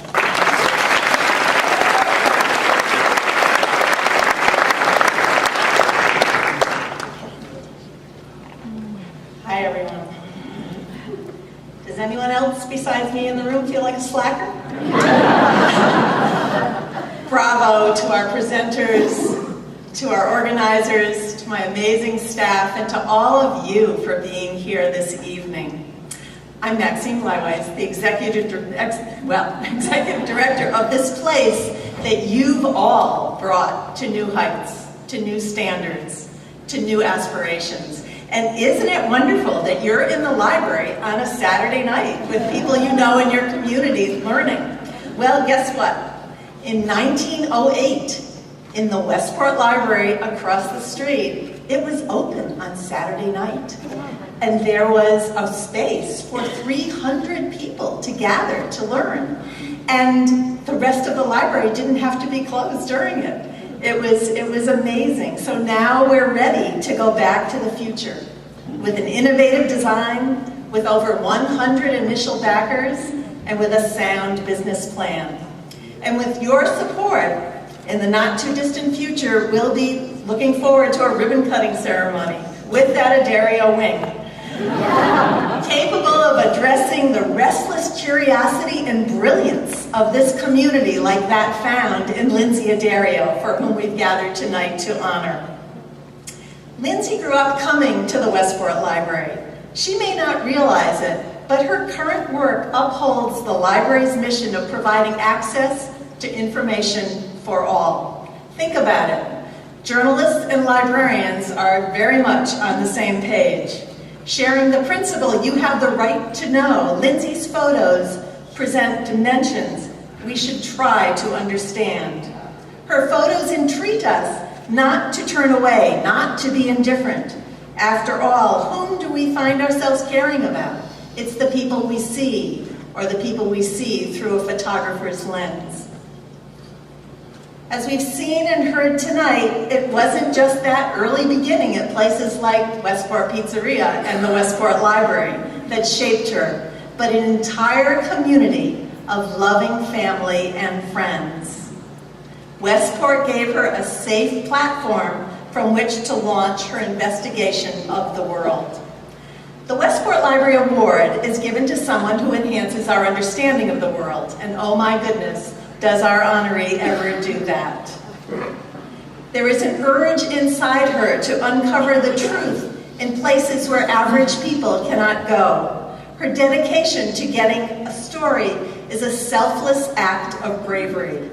Hi, everyone. Does anyone else besides me in the room feel like a slacker? Bravo to our presenters, to our organizers, to my amazing staff, and to all of you for being here this evening. I'm Maxine Blyweiss, the executive director of this place that you've all brought to new heights, to new standards, to new aspirations. And isn't it wonderful that you're in the library on a Saturday night with people you know in your community learning? Well, guess what? In 1908, in the Westport Library across the street, it was open on Saturday night. And there was a space for 300 people to gather to learn. And the rest of the library didn't have to be closed during it. It was amazing. So now we're ready to go back to the future with an innovative design, with over 100 initial backers, and with a sound business plan. And with your support, in the not too distant future, we'll be looking forward to a ribbon cutting ceremony with that Addario wing, capable of addressing the restless curiosity and brilliance of this community like that found in Lynsey Addario, for whom we've gathered tonight to honor. Lynsey grew up coming to the Westport Library. She may not realize it, but her current work upholds the library's mission of providing access to information for all. Think about it. Journalists and librarians are very much on the same page. Sharing the principle, you have the right to know. Lynsey's photos present dimensions we should try to understand. Her photos entreat us not to turn away, not to be indifferent. After all, whom do we find ourselves caring about? It's the people we see, or the people we see through a photographer's lens. As we've seen and heard tonight, it wasn't just that early beginning at places like Westport Pizzeria and the Westport Library that shaped her, but an entire community of loving family and friends. Westport gave her a safe platform from which to launch her investigation of the world. The Westport Library Award is given to someone who enhances our understanding of the world, and oh my goodness, does our honoree ever do that. There is an urge inside her to uncover the truth in places where average people cannot go. Her dedication to getting a story is a selfless act of bravery.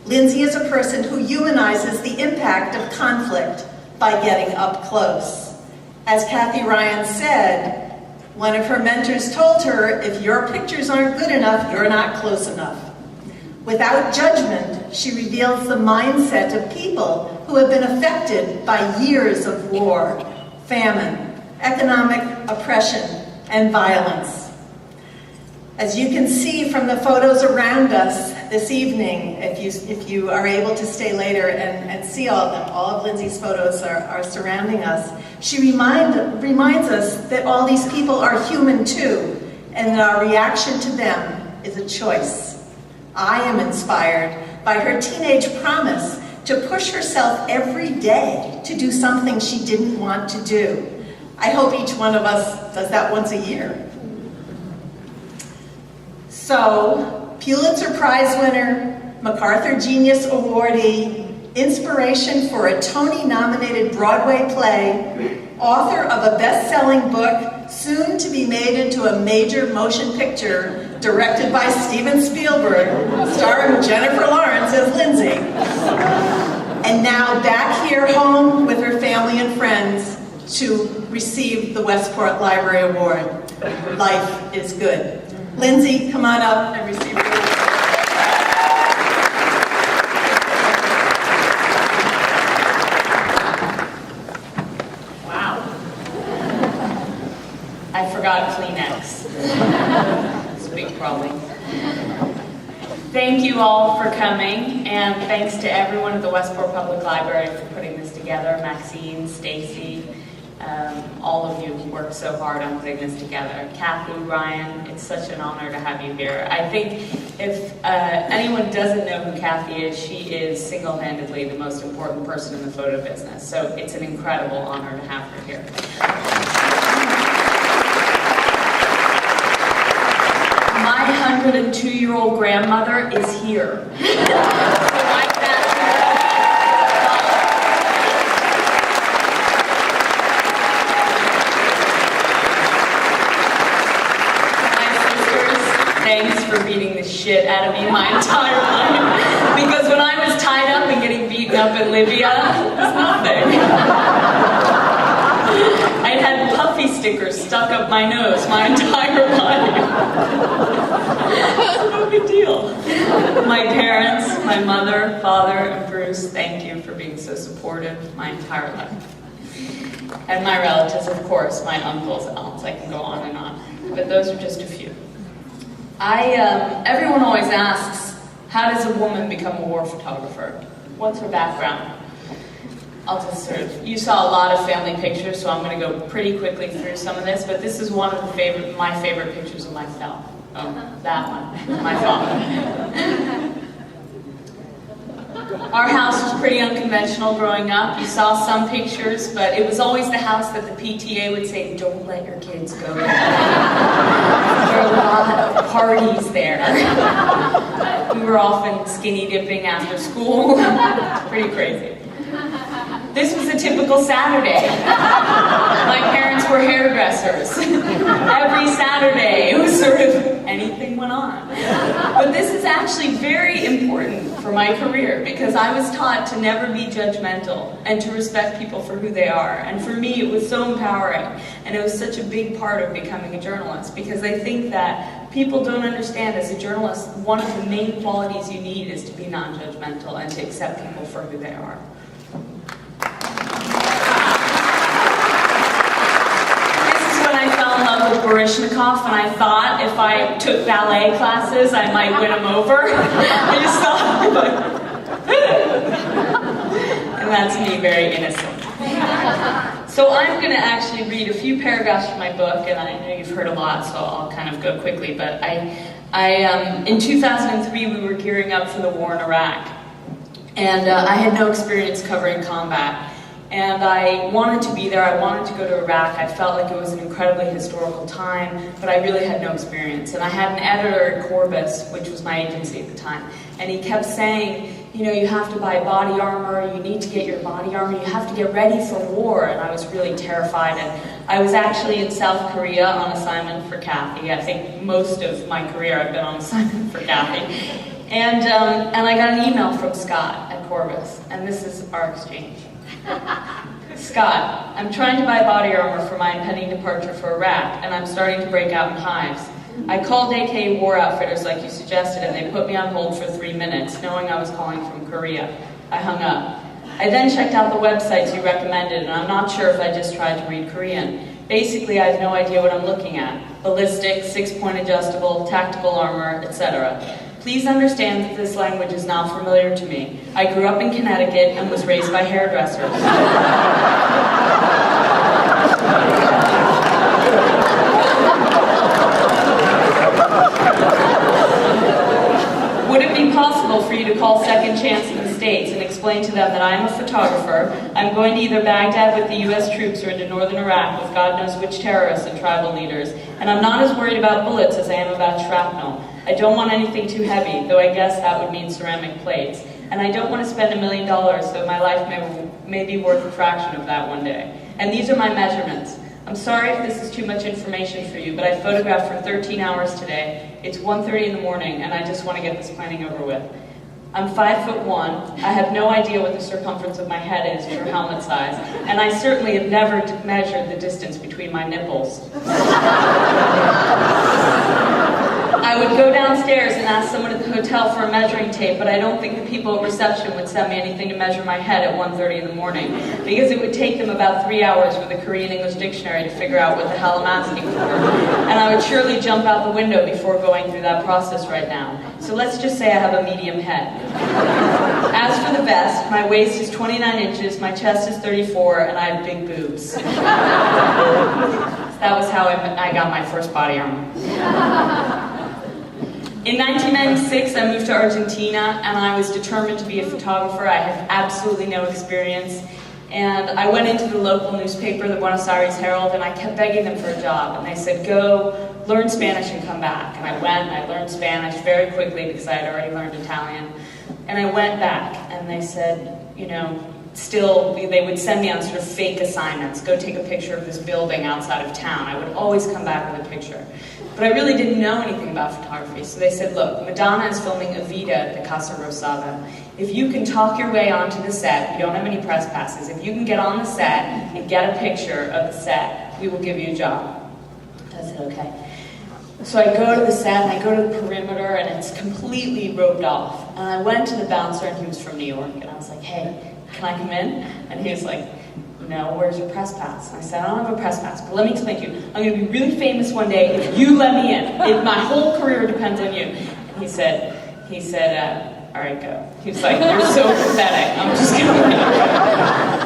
Lynsey is a person who humanizes the impact of conflict by getting up close. As Kathy Ryan said, one of her mentors told her, if your pictures aren't good enough, you're not close enough. Without judgment, she reveals the mindset of people who have been affected by years of war, famine, economic oppression, and violence. As you can see from the photos around us this evening, if you are able to stay later and see all of them, all of Lynsey's photos are surrounding us, she reminds us that all these people are human too, and that our reaction to them is a choice. I am inspired by her teenage promise to push herself every day to do something she didn't want to do. I hope each one of us does that once a year. So, Pulitzer Prize winner, MacArthur Genius Awardee, inspiration for a Tony-nominated Broadway play, author of a best-selling book, soon to be made into a major motion picture directed by Steven Spielberg, starring Jennifer Lawrence as Lynsey. And now back here home with her family and friends to receive the Westport Library Award. Life is good. Lynsey, come on up and receive your award. Wow. I forgot Kleenex. It's a big problem. Thank you all for coming, and thanks to everyone at the Westport Public Library for putting this together. Maxine, Stacy, all of you worked so hard on putting this together. Kathy, Ryan, it's such an honor to have you here. I think if anyone doesn't know who Kathy is, she is single-handedly the most important person in the photo business. So it's an incredible honor to have her here. My 102-year-old grandmother is here. thanks for beating the shit out of me my entire life. Because when I was tied up and getting beaten up in Libya, it was nothing. I'd had puffy stickers stuck up my nose my entire life. It's no big deal. My parents, my mother, father, and Bruce, thank you for being so supportive my entire life. And my relatives, of course, my uncles, aunts, I can go on and on. But those are just a few. Everyone always asks, how does a woman become a war photographer? What's her background? I'll just sort of, you saw a lot of family pictures, so I'm going to go pretty quickly through some of this, but this is one of my favorite pictures of myself. Oh, that one, my father. Our house was pretty unconventional growing up. You saw some pictures, but it was always the house that the PTA would say, don't let your kids go there. There were a lot of parties there. We were often skinny dipping after school. Pretty crazy. This was a typical Saturday. My parents were hairdressers. Every Saturday, it was sort of anything went on. But this is actually very important for my career because I was taught to never be judgmental and to respect people for who they are. And for me, it was so empowering. And it was such a big part of becoming a journalist because I think that people don't understand as a journalist, one of the main qualities you need is to be non-judgmental and to accept people for who they are. I fell in love with Baryshnikov, and I thought if I took ballet classes, I might win him over. I just thought, and that's me, very innocent. So I'm going to actually read a few paragraphs from my book, and I know you've heard a lot, so I'll kind of go quickly. But in 2003, we were gearing up for the war in Iraq, and I had no experience covering combat. And I wanted to be there, I wanted to go to Iraq. I felt like it was an incredibly historical time, but I really had no experience. And I had an editor at Corbis, which was my agency at the time, and he kept saying, you know, you have to buy body armor, you need to get your body armor, you have to get ready for war. And I was really terrified. And I was actually in South Korea on assignment for Kathy. I think most of my career I've been on assignment for Kathy. And I got an email from Scott at Corbis, and this is our exchange. Scott, I'm trying to buy body armor for my impending departure for Iraq, and I'm starting to break out in hives. I called AK War Outfitters like you suggested, and they put me on hold for 3 minutes, knowing I was calling from Korea. I hung up. I then checked out the websites you recommended, and I'm not sure if I just tried to read Korean. Basically, I have no idea what I'm looking at. Ballistic, 6-point adjustable, tactical armor, etc. Please understand that this language is not familiar to me. I grew up in Connecticut and was raised by hairdressers. Would it be possible for you to call Second Chance in the States and explain to them that I am a photographer, I'm going to either Baghdad with the US troops or into northern Iraq with God knows which terrorists and tribal leaders, and I'm not as worried about bullets as I am about shrapnel. I don't want anything too heavy, though I guess that would mean ceramic plates. And I don't want to spend $1 million, so my life may be worth a fraction of that one day. And these are my measurements. I'm sorry if this is too much information for you, but I photographed for 13 hours today. It's 1:30 in the morning, and I just want to get this planning over with. I'm 5'1". I have no idea what the circumference of my head is for helmet size, and I certainly have never measured the distance between my nipples. I would go downstairs and ask someone at the hotel for a measuring tape, but I don't think the people at reception would send me anything to measure my head at 1:30 in the morning, because it would take them about 3 hours with a Korean English dictionary to figure out what the hell I'm asking for. And I would surely jump out the window before going through that process right now. So let's just say I have a medium head. As for the vest, my waist is 29 inches, my chest is 34, and I have big boobs. That was how I got my first body armor. In 1996, I moved to Argentina, and I was determined to be a photographer. I had absolutely no experience. And I went into the local newspaper, the Buenos Aires Herald, and I kept begging them for a job. And they said, go, learn Spanish and come back. And I went, and I learned Spanish very quickly because I had already learned Italian. And I went back, and they said, you know, they would send me on sort of fake assignments. Go take a picture of this building outside of town. I would always come back with a picture. But I really didn't know anything about photography. So they said, look, Madonna is filming Evita at the Casa Rosada. If you can talk your way onto the set, we don't have any press passes. If you can get on the set and get a picture of the set, we will give you a job. I said, okay. So I go to the set, and I go to the perimeter, and it's completely roped off. And I went to the bouncer, and he was from New York, and I was like, hey, can I come in? And he was like, no, where's your press pass? And I said, I don't have a press pass, but let me explain to you. I'm going to be really famous one day if you let me in. My whole career depends on you. And he said, all right, go. He was like, you're so pathetic. I'm just going to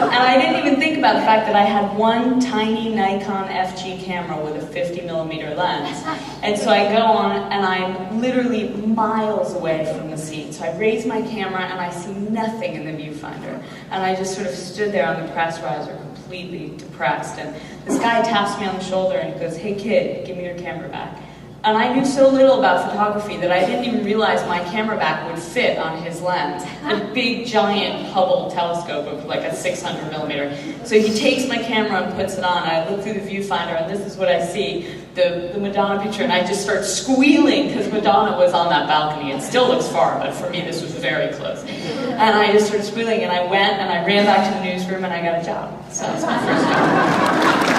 And I didn't even think about the fact that I had one tiny Nikon FG camera with a 50mm lens. And so I go on, and I'm literally miles away from the scene. So I raise my camera, and I see nothing in the viewfinder. And I just sort of stood there on the press riser, completely depressed. And this guy taps me on the shoulder, and he goes, hey kid, give me your camera back. And I knew so little about photography that I didn't even realize my camera back would fit on his lens. A big, giant Hubble telescope of like a 600mm. So he takes my camera and puts it on. I look through the viewfinder, and this is what I see, the Madonna picture, and I just start squealing because Madonna was on that balcony. It still looks far, but for me this was very close. And I just started squealing, and I went, and I ran back to the newsroom, and I got a job. So that was my first job.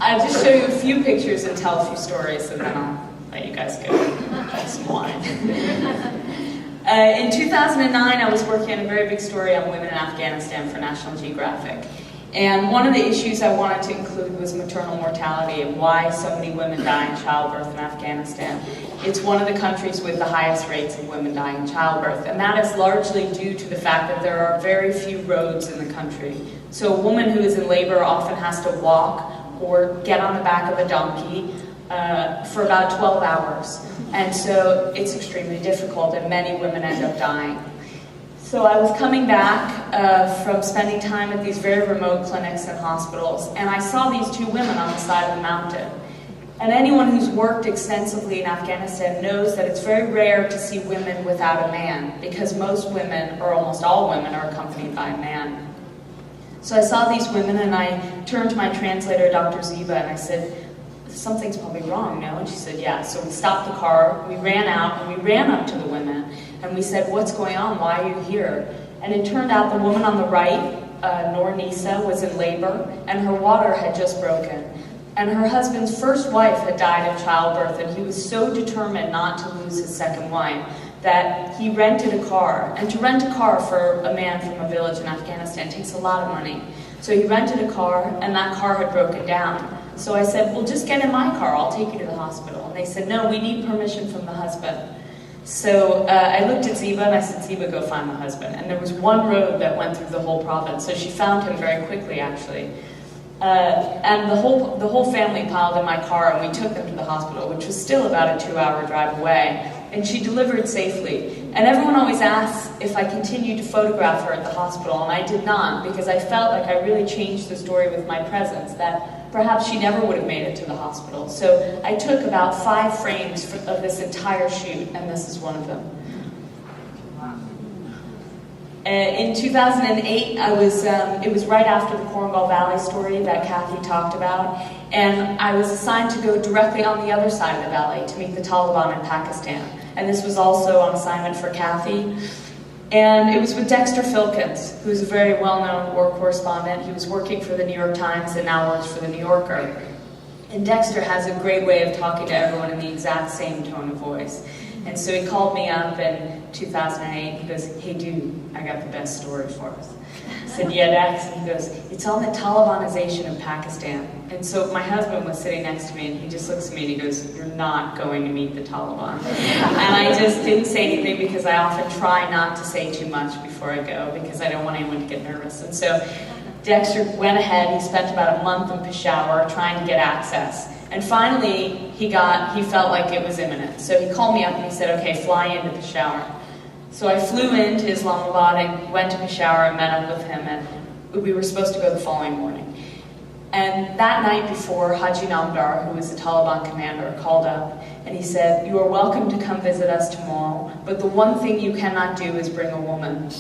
I'll just show you a few pictures and tell a few stories, and then I'll let you guys go drink some wine. In 2009, I was working on a very big story on women in Afghanistan for National Geographic. And one of the issues I wanted to include was maternal mortality and why so many women die in childbirth in Afghanistan. It's one of the countries with the highest rates of women dying in childbirth, and that is largely due to the fact that there are very few roads in the country. So a woman who is in labor often has to walk or get on the back of a donkey for about 12 hours. And so it's extremely difficult, and many women end up dying. So I was coming back from spending time at these very remote clinics and hospitals, and I saw these two women on the side of the mountain. And anyone who's worked extensively in Afghanistan knows that it's very rare to see women without a man, because most women, or almost all women, are accompanied by a man. So I saw these women, and I turned to my translator, Dr. Ziba, and I said, something's probably wrong, no? And she said, yeah. So we stopped the car, we ran out, and we ran up to the women, and we said, what's going on? Why are you here? And it turned out the woman on the right, Noor Nisa, was in labor, and her water had just broken. And her husband's first wife had died in childbirth, and he was so determined not to lose his second wife that he rented a car. And to rent a car for a man from a village in Afghanistan takes a lot of money. So he rented a car, and that car had broken down. So I said, well, just get in my car, I'll take you to the hospital. And they said, no, we need permission from the husband. So I looked at Ziba, and I said, Ziba, go find the husband. And there was one road that went through the whole province, so she found him very quickly, actually. And the whole family piled in my car, and we took them to the hospital, which was still about a 2-hour drive away. And she delivered safely. And everyone always asks if I continued to photograph her at the hospital, and I did not, because I felt like I really changed the story with my presence, that perhaps she never would have made it to the hospital. So I took about 5 frames of this entire shoot, and this is one of them. In 2008, it was right after the Korangal Valley story that Kathy talked about, and I was assigned to go directly on the other side of the valley to meet the Taliban in Pakistan. And this was also on assignment for Kathy. And it was with Dexter Filkins, who's a very well-known war correspondent. He was working for the New York Times and now works for the New Yorker. And Dexter has a great way of talking to everyone in the exact same tone of voice. And so he called me up in 2008. He goes, hey dude, I got the best story for us. I said, yeah, Dex. And he goes, it's on the Talibanization of Pakistan. And so my husband was sitting next to me, and he just looks at me and he goes, you're not going to meet the Taliban. And I just didn't say anything, because I often try not to say too much before I go, because I don't want anyone to get nervous. And so Dexter went ahead. He spent about a month in Peshawar trying to get access. And finally, he felt like it was imminent. So he called me up and he said, okay, fly into Peshawar. So I flew into Islamabad and went to Peshawar and met up with him, and we were supposed to go the following morning. And And that night before, Haji Namdar, who was the Taliban commander, called up and he said, "You are welcome to come visit us tomorrow, but the one thing you cannot do is bring a woman."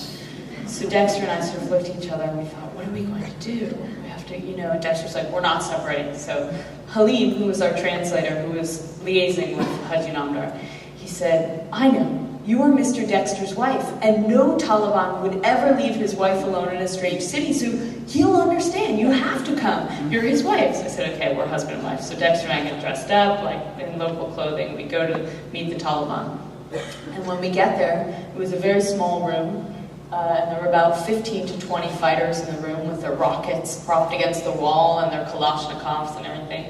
So Dexter and I sort of looked at each other and we thought, what are we going to do? We have to, and Dexter's like, we're not separating. So Halim, who was our translator, who was liaising with Haji Namdar, he said, "I know. You are Mr. Dexter's wife, and no Taliban would ever leave his wife alone in a strange city, so he'll understand. You have to come. You're his wife." So I said, okay, we're husband and wife. So Dexter and I get dressed up, like in local clothing. We go to meet the Taliban. And when we get there, it was a very small room, and there were about 15 to 20 fighters in the room with their rockets propped against the wall and their Kalashnikovs and everything.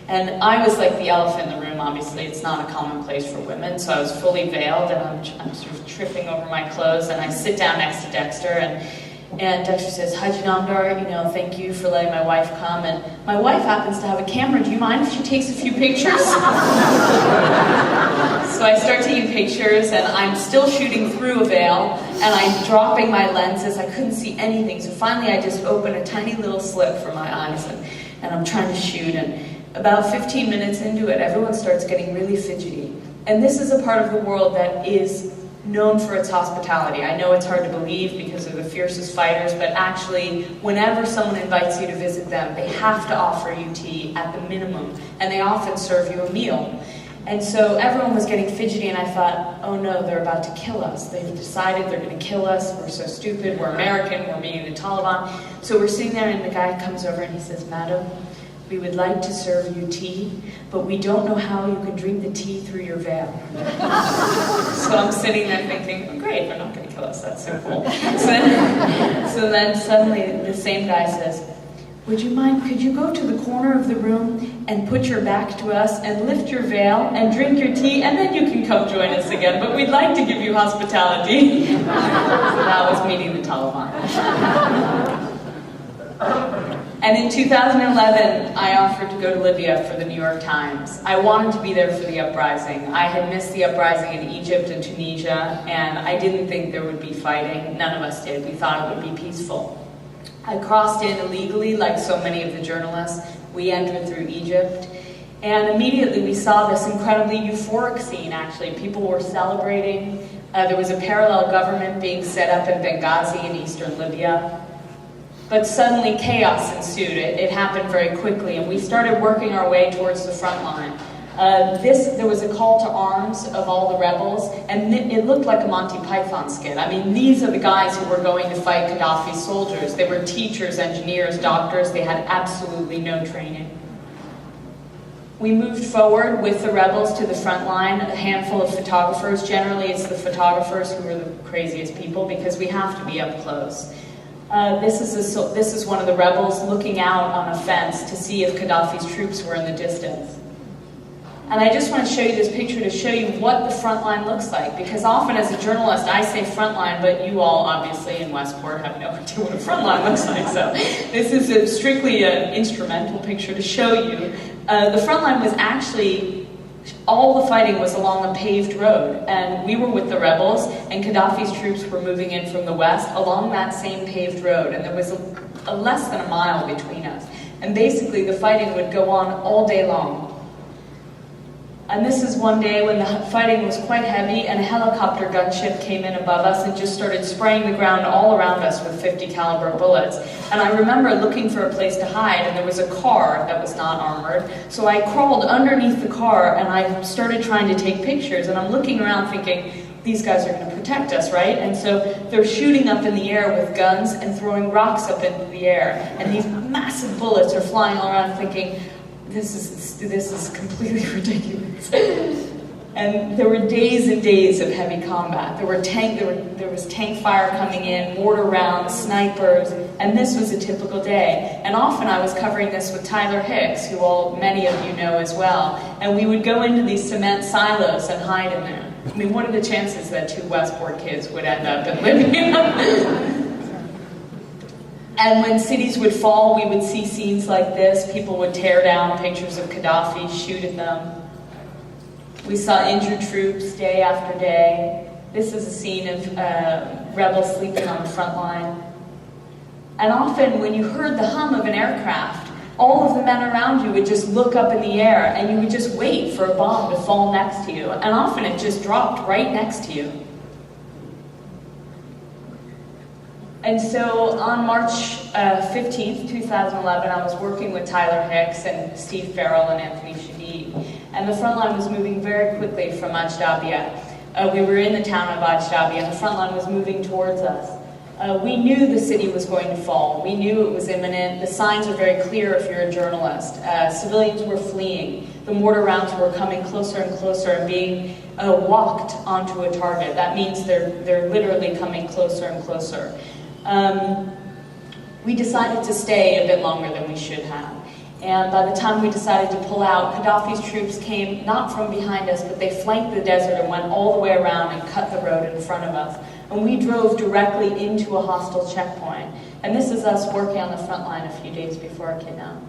And I was like the elephant in the room, obviously. It's not a common place for women, so I was fully veiled, and I'm sort of tripping over my clothes, and I sit down next to Dexter, and Dexter says, "Haji Namdar, thank you for letting my wife come." And my wife happens to have a camera. Do you mind if she takes a few pictures? So I start taking pictures, and I'm still shooting through a veil, and I'm dropping my lenses. I couldn't see anything, so finally I just open a tiny little slit for my eyes, and I'm trying to shoot, and about 15 minutes into it, everyone starts getting really fidgety. And this is a part of the world that is known for its hospitality. I know it's hard to believe because they're the fiercest fighters, but actually, whenever someone invites you to visit them, they have to offer you tea at the minimum, and they often serve you a meal. And so everyone was getting fidgety, and I thought, oh no, they're about to kill us. They've decided they're going to kill us. We're so stupid. We're American. We're meeting the Taliban. So we're sitting there, and the guy comes over, and he says, "Madam, we would like to serve you tea, but we don't know how you can drink the tea through your veil." So I'm sitting there thinking, oh, great, they're not going to kill us. That's so cool. So then suddenly the same guy says, "Would you mind, could you go to the corner of the room and put your back to us and lift your veil and drink your tea, and then you can come join us again, but we'd like to give you hospitality." So that was meeting the Taliban. And in 2011, I offered to go to Libya for the New York Times. I wanted to be there for the uprising. I had missed the uprising in Egypt and Tunisia, and I didn't think there would be fighting. None of us did. We thought it would be peaceful. I crossed in illegally, like so many of the journalists. We entered through Egypt, and immediately we saw this incredibly euphoric scene, actually. People were celebrating. There was a parallel government being set up in Benghazi in eastern Libya. But suddenly chaos ensued. It happened very quickly, and we started working our way towards the front line. There was a call to arms of all the rebels, and it looked like a Monty Python skit. I mean, these are the guys who were going to fight Gaddafi's soldiers. They were teachers, engineers, doctors. They had absolutely no training. We moved forward with the rebels to the front line, a handful of photographers. Generally, it's the photographers who are the craziest people because we have to be up close. This is one of the rebels looking out on a fence to see if Gaddafi's troops were in the distance. And I just want to show you this picture to show you what the front line looks like, because often as a journalist I say front line, but you all obviously in Westport have no idea what a front line looks like, so this is strictly an instrumental picture to show you. The front line was actually, all the fighting was along a paved road, and we were with the rebels, and Gaddafi's troops were moving in from the west along that same paved road, and there was a less than a mile between us. And basically the fighting would go on all day long. And this is one day when the fighting was quite heavy, and a helicopter gunship came in above us and just started spraying the ground all around us with 50 caliber bullets. And I remember looking for a place to hide, and there was a car that was not armored. So I crawled underneath the car, and I started trying to take pictures, and I'm looking around thinking, these guys are going to protect us, right? And so they're shooting up in the air with guns and throwing rocks up into the air, and these massive bullets are flying all around thinking, this is completely ridiculous. And there were days and days of heavy combat. There was tank fire coming in, mortar rounds, snipers, and this was a typical day. And often I was covering this with Tyler Hicks, who many of you know as well. And we would go into these cement silos and hide in there. I mean, what are the chances that 2 Westport kids would end up in Libya? And when cities would fall, we would see scenes like this. People would tear down pictures of Gaddafi, shoot at them. We saw injured troops day after day. This is a scene of rebels sleeping on the front line. And often when you heard the hum of an aircraft, all of the men around you would just look up in the air and you would just wait for a bomb to fall next to you. And often it just dropped right next to you. And so on March 15th, 2011, I was working with Tyler Hicks and Steve Farrell and Anthony Shadid. And the front line was moving very quickly from Ajdabiya. We were in the town of Ajdabiya and the front line was moving towards us. We knew the city was going to fall. We knew it was imminent. The signs are very clear if you're a journalist. Civilians were fleeing. The mortar rounds were coming closer and closer and being walked onto a target. That means they're literally coming closer and closer. We decided to stay a bit longer than we should have. And by the time we decided to pull out, Gaddafi's troops came not from behind us, but they flanked the desert and went all the way around and cut the road in front of us. And we drove directly into a hostile checkpoint. And this is us working on the front line a few days before it came out.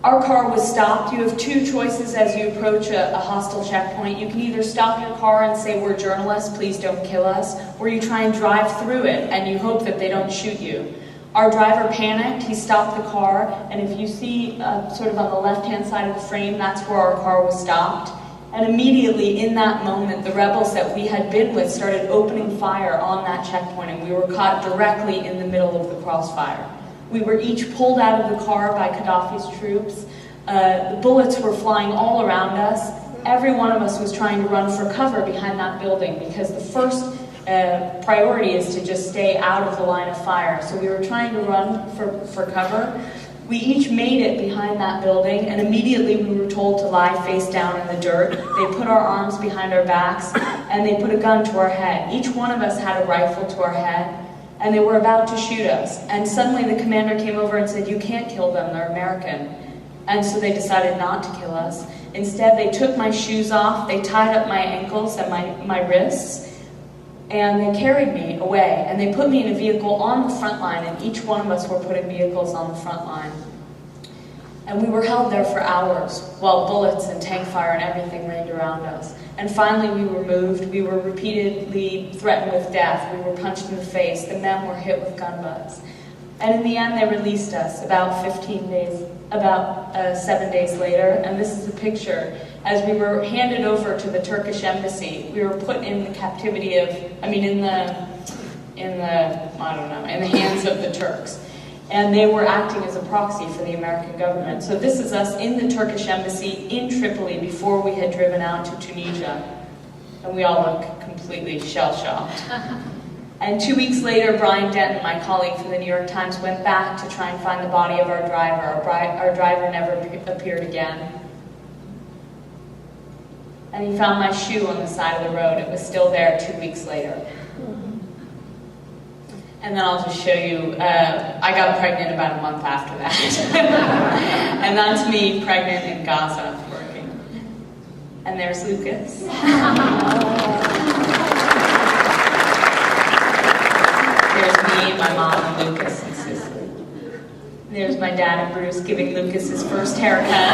Our car was stopped. You have two choices as you approach a hostile checkpoint. You can either stop your car and say, we're journalists, please don't kill us, or you try and drive through it and you hope that they don't shoot you. Our driver panicked, he stopped the car, and if you see sort of on the left-hand side of the frame, that's where our car was stopped. And immediately in that moment, the rebels that we had been with started opening fire on that checkpoint, and we were caught directly in the middle of the crossfire. We were each pulled out of the car by Gaddafi's troops. The bullets were flying all around us. Every one of us was trying to run for cover behind that building because the first priority is to just stay out of the line of fire. So we were trying to run for cover. We each made it behind that building, and immediately we were told to lie face down in the dirt. They put our arms behind our backs, and they put a gun to our head. Each one of us had a rifle to our head, and they were about to shoot us. And suddenly the commander came over and said, you can't kill them, they're American. And so they decided not to kill us. Instead, they took my shoes off, they tied up my ankles and my wrists, and they carried me away, and they put me in a vehicle on the front line, and each one of us were put in vehicles on the front line. And we were held there for hours while bullets and tank fire and everything rained around us. And finally we were moved. We were repeatedly threatened with death. We were punched in the face. The men were hit with gun butts. And in the end they released us about 7 days later, and this is a picture. As we were handed over to the Turkish embassy, we were put in the captivity of, in the hands of the Turks. And they were acting as a proxy for the American government. So this is us in the Turkish embassy in Tripoli before we had driven out to Tunisia. And we all look completely shell-shocked. And 2 weeks later, Brian Denton, my colleague from the New York Times, went back to try and find the body of our driver. Our driver never appeared again. And he found my shoe on the side of the road. It was still there 2 weeks later. And then I'll just show you, I got pregnant about a month after that. And that's me pregnant in Gaza working. And there's Lucas. There's me, my mom, and Lucas in Sicily. There's my dad and Bruce giving Lucas his first haircut.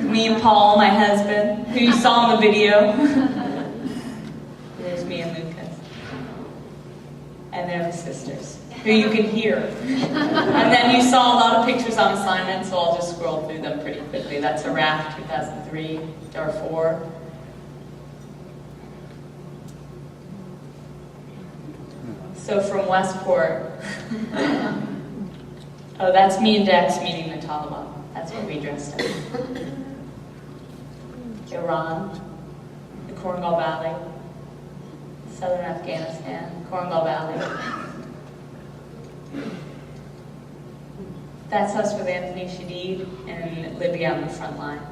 Me and Paul, my husband, who you saw in the video. There's me and Lucas. And they're the sisters, who you can hear. And then you saw a lot of pictures on assignment, so I'll just scroll through them pretty quickly. That's Iraq, 2003, Darfur. So from Westport, oh, that's me and Dex meeting the Taliban. That's what we dressed up. Iran, the Korangal Valley, southern Afghanistan, Korangal Valley. That's us with Anthony Shadid in Libya on the front line.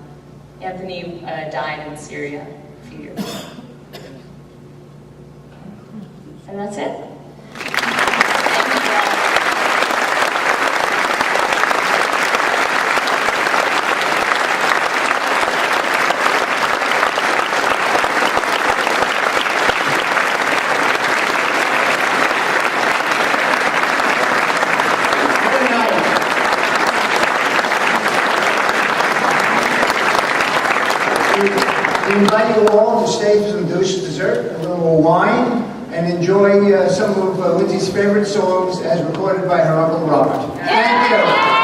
Anthony died in Syria a few years ago. And that's it. We invite you all to stay for some dessert, a little wine, and enjoy some of Lynsey's favorite songs as recorded by her Uncle Robert. Thank you.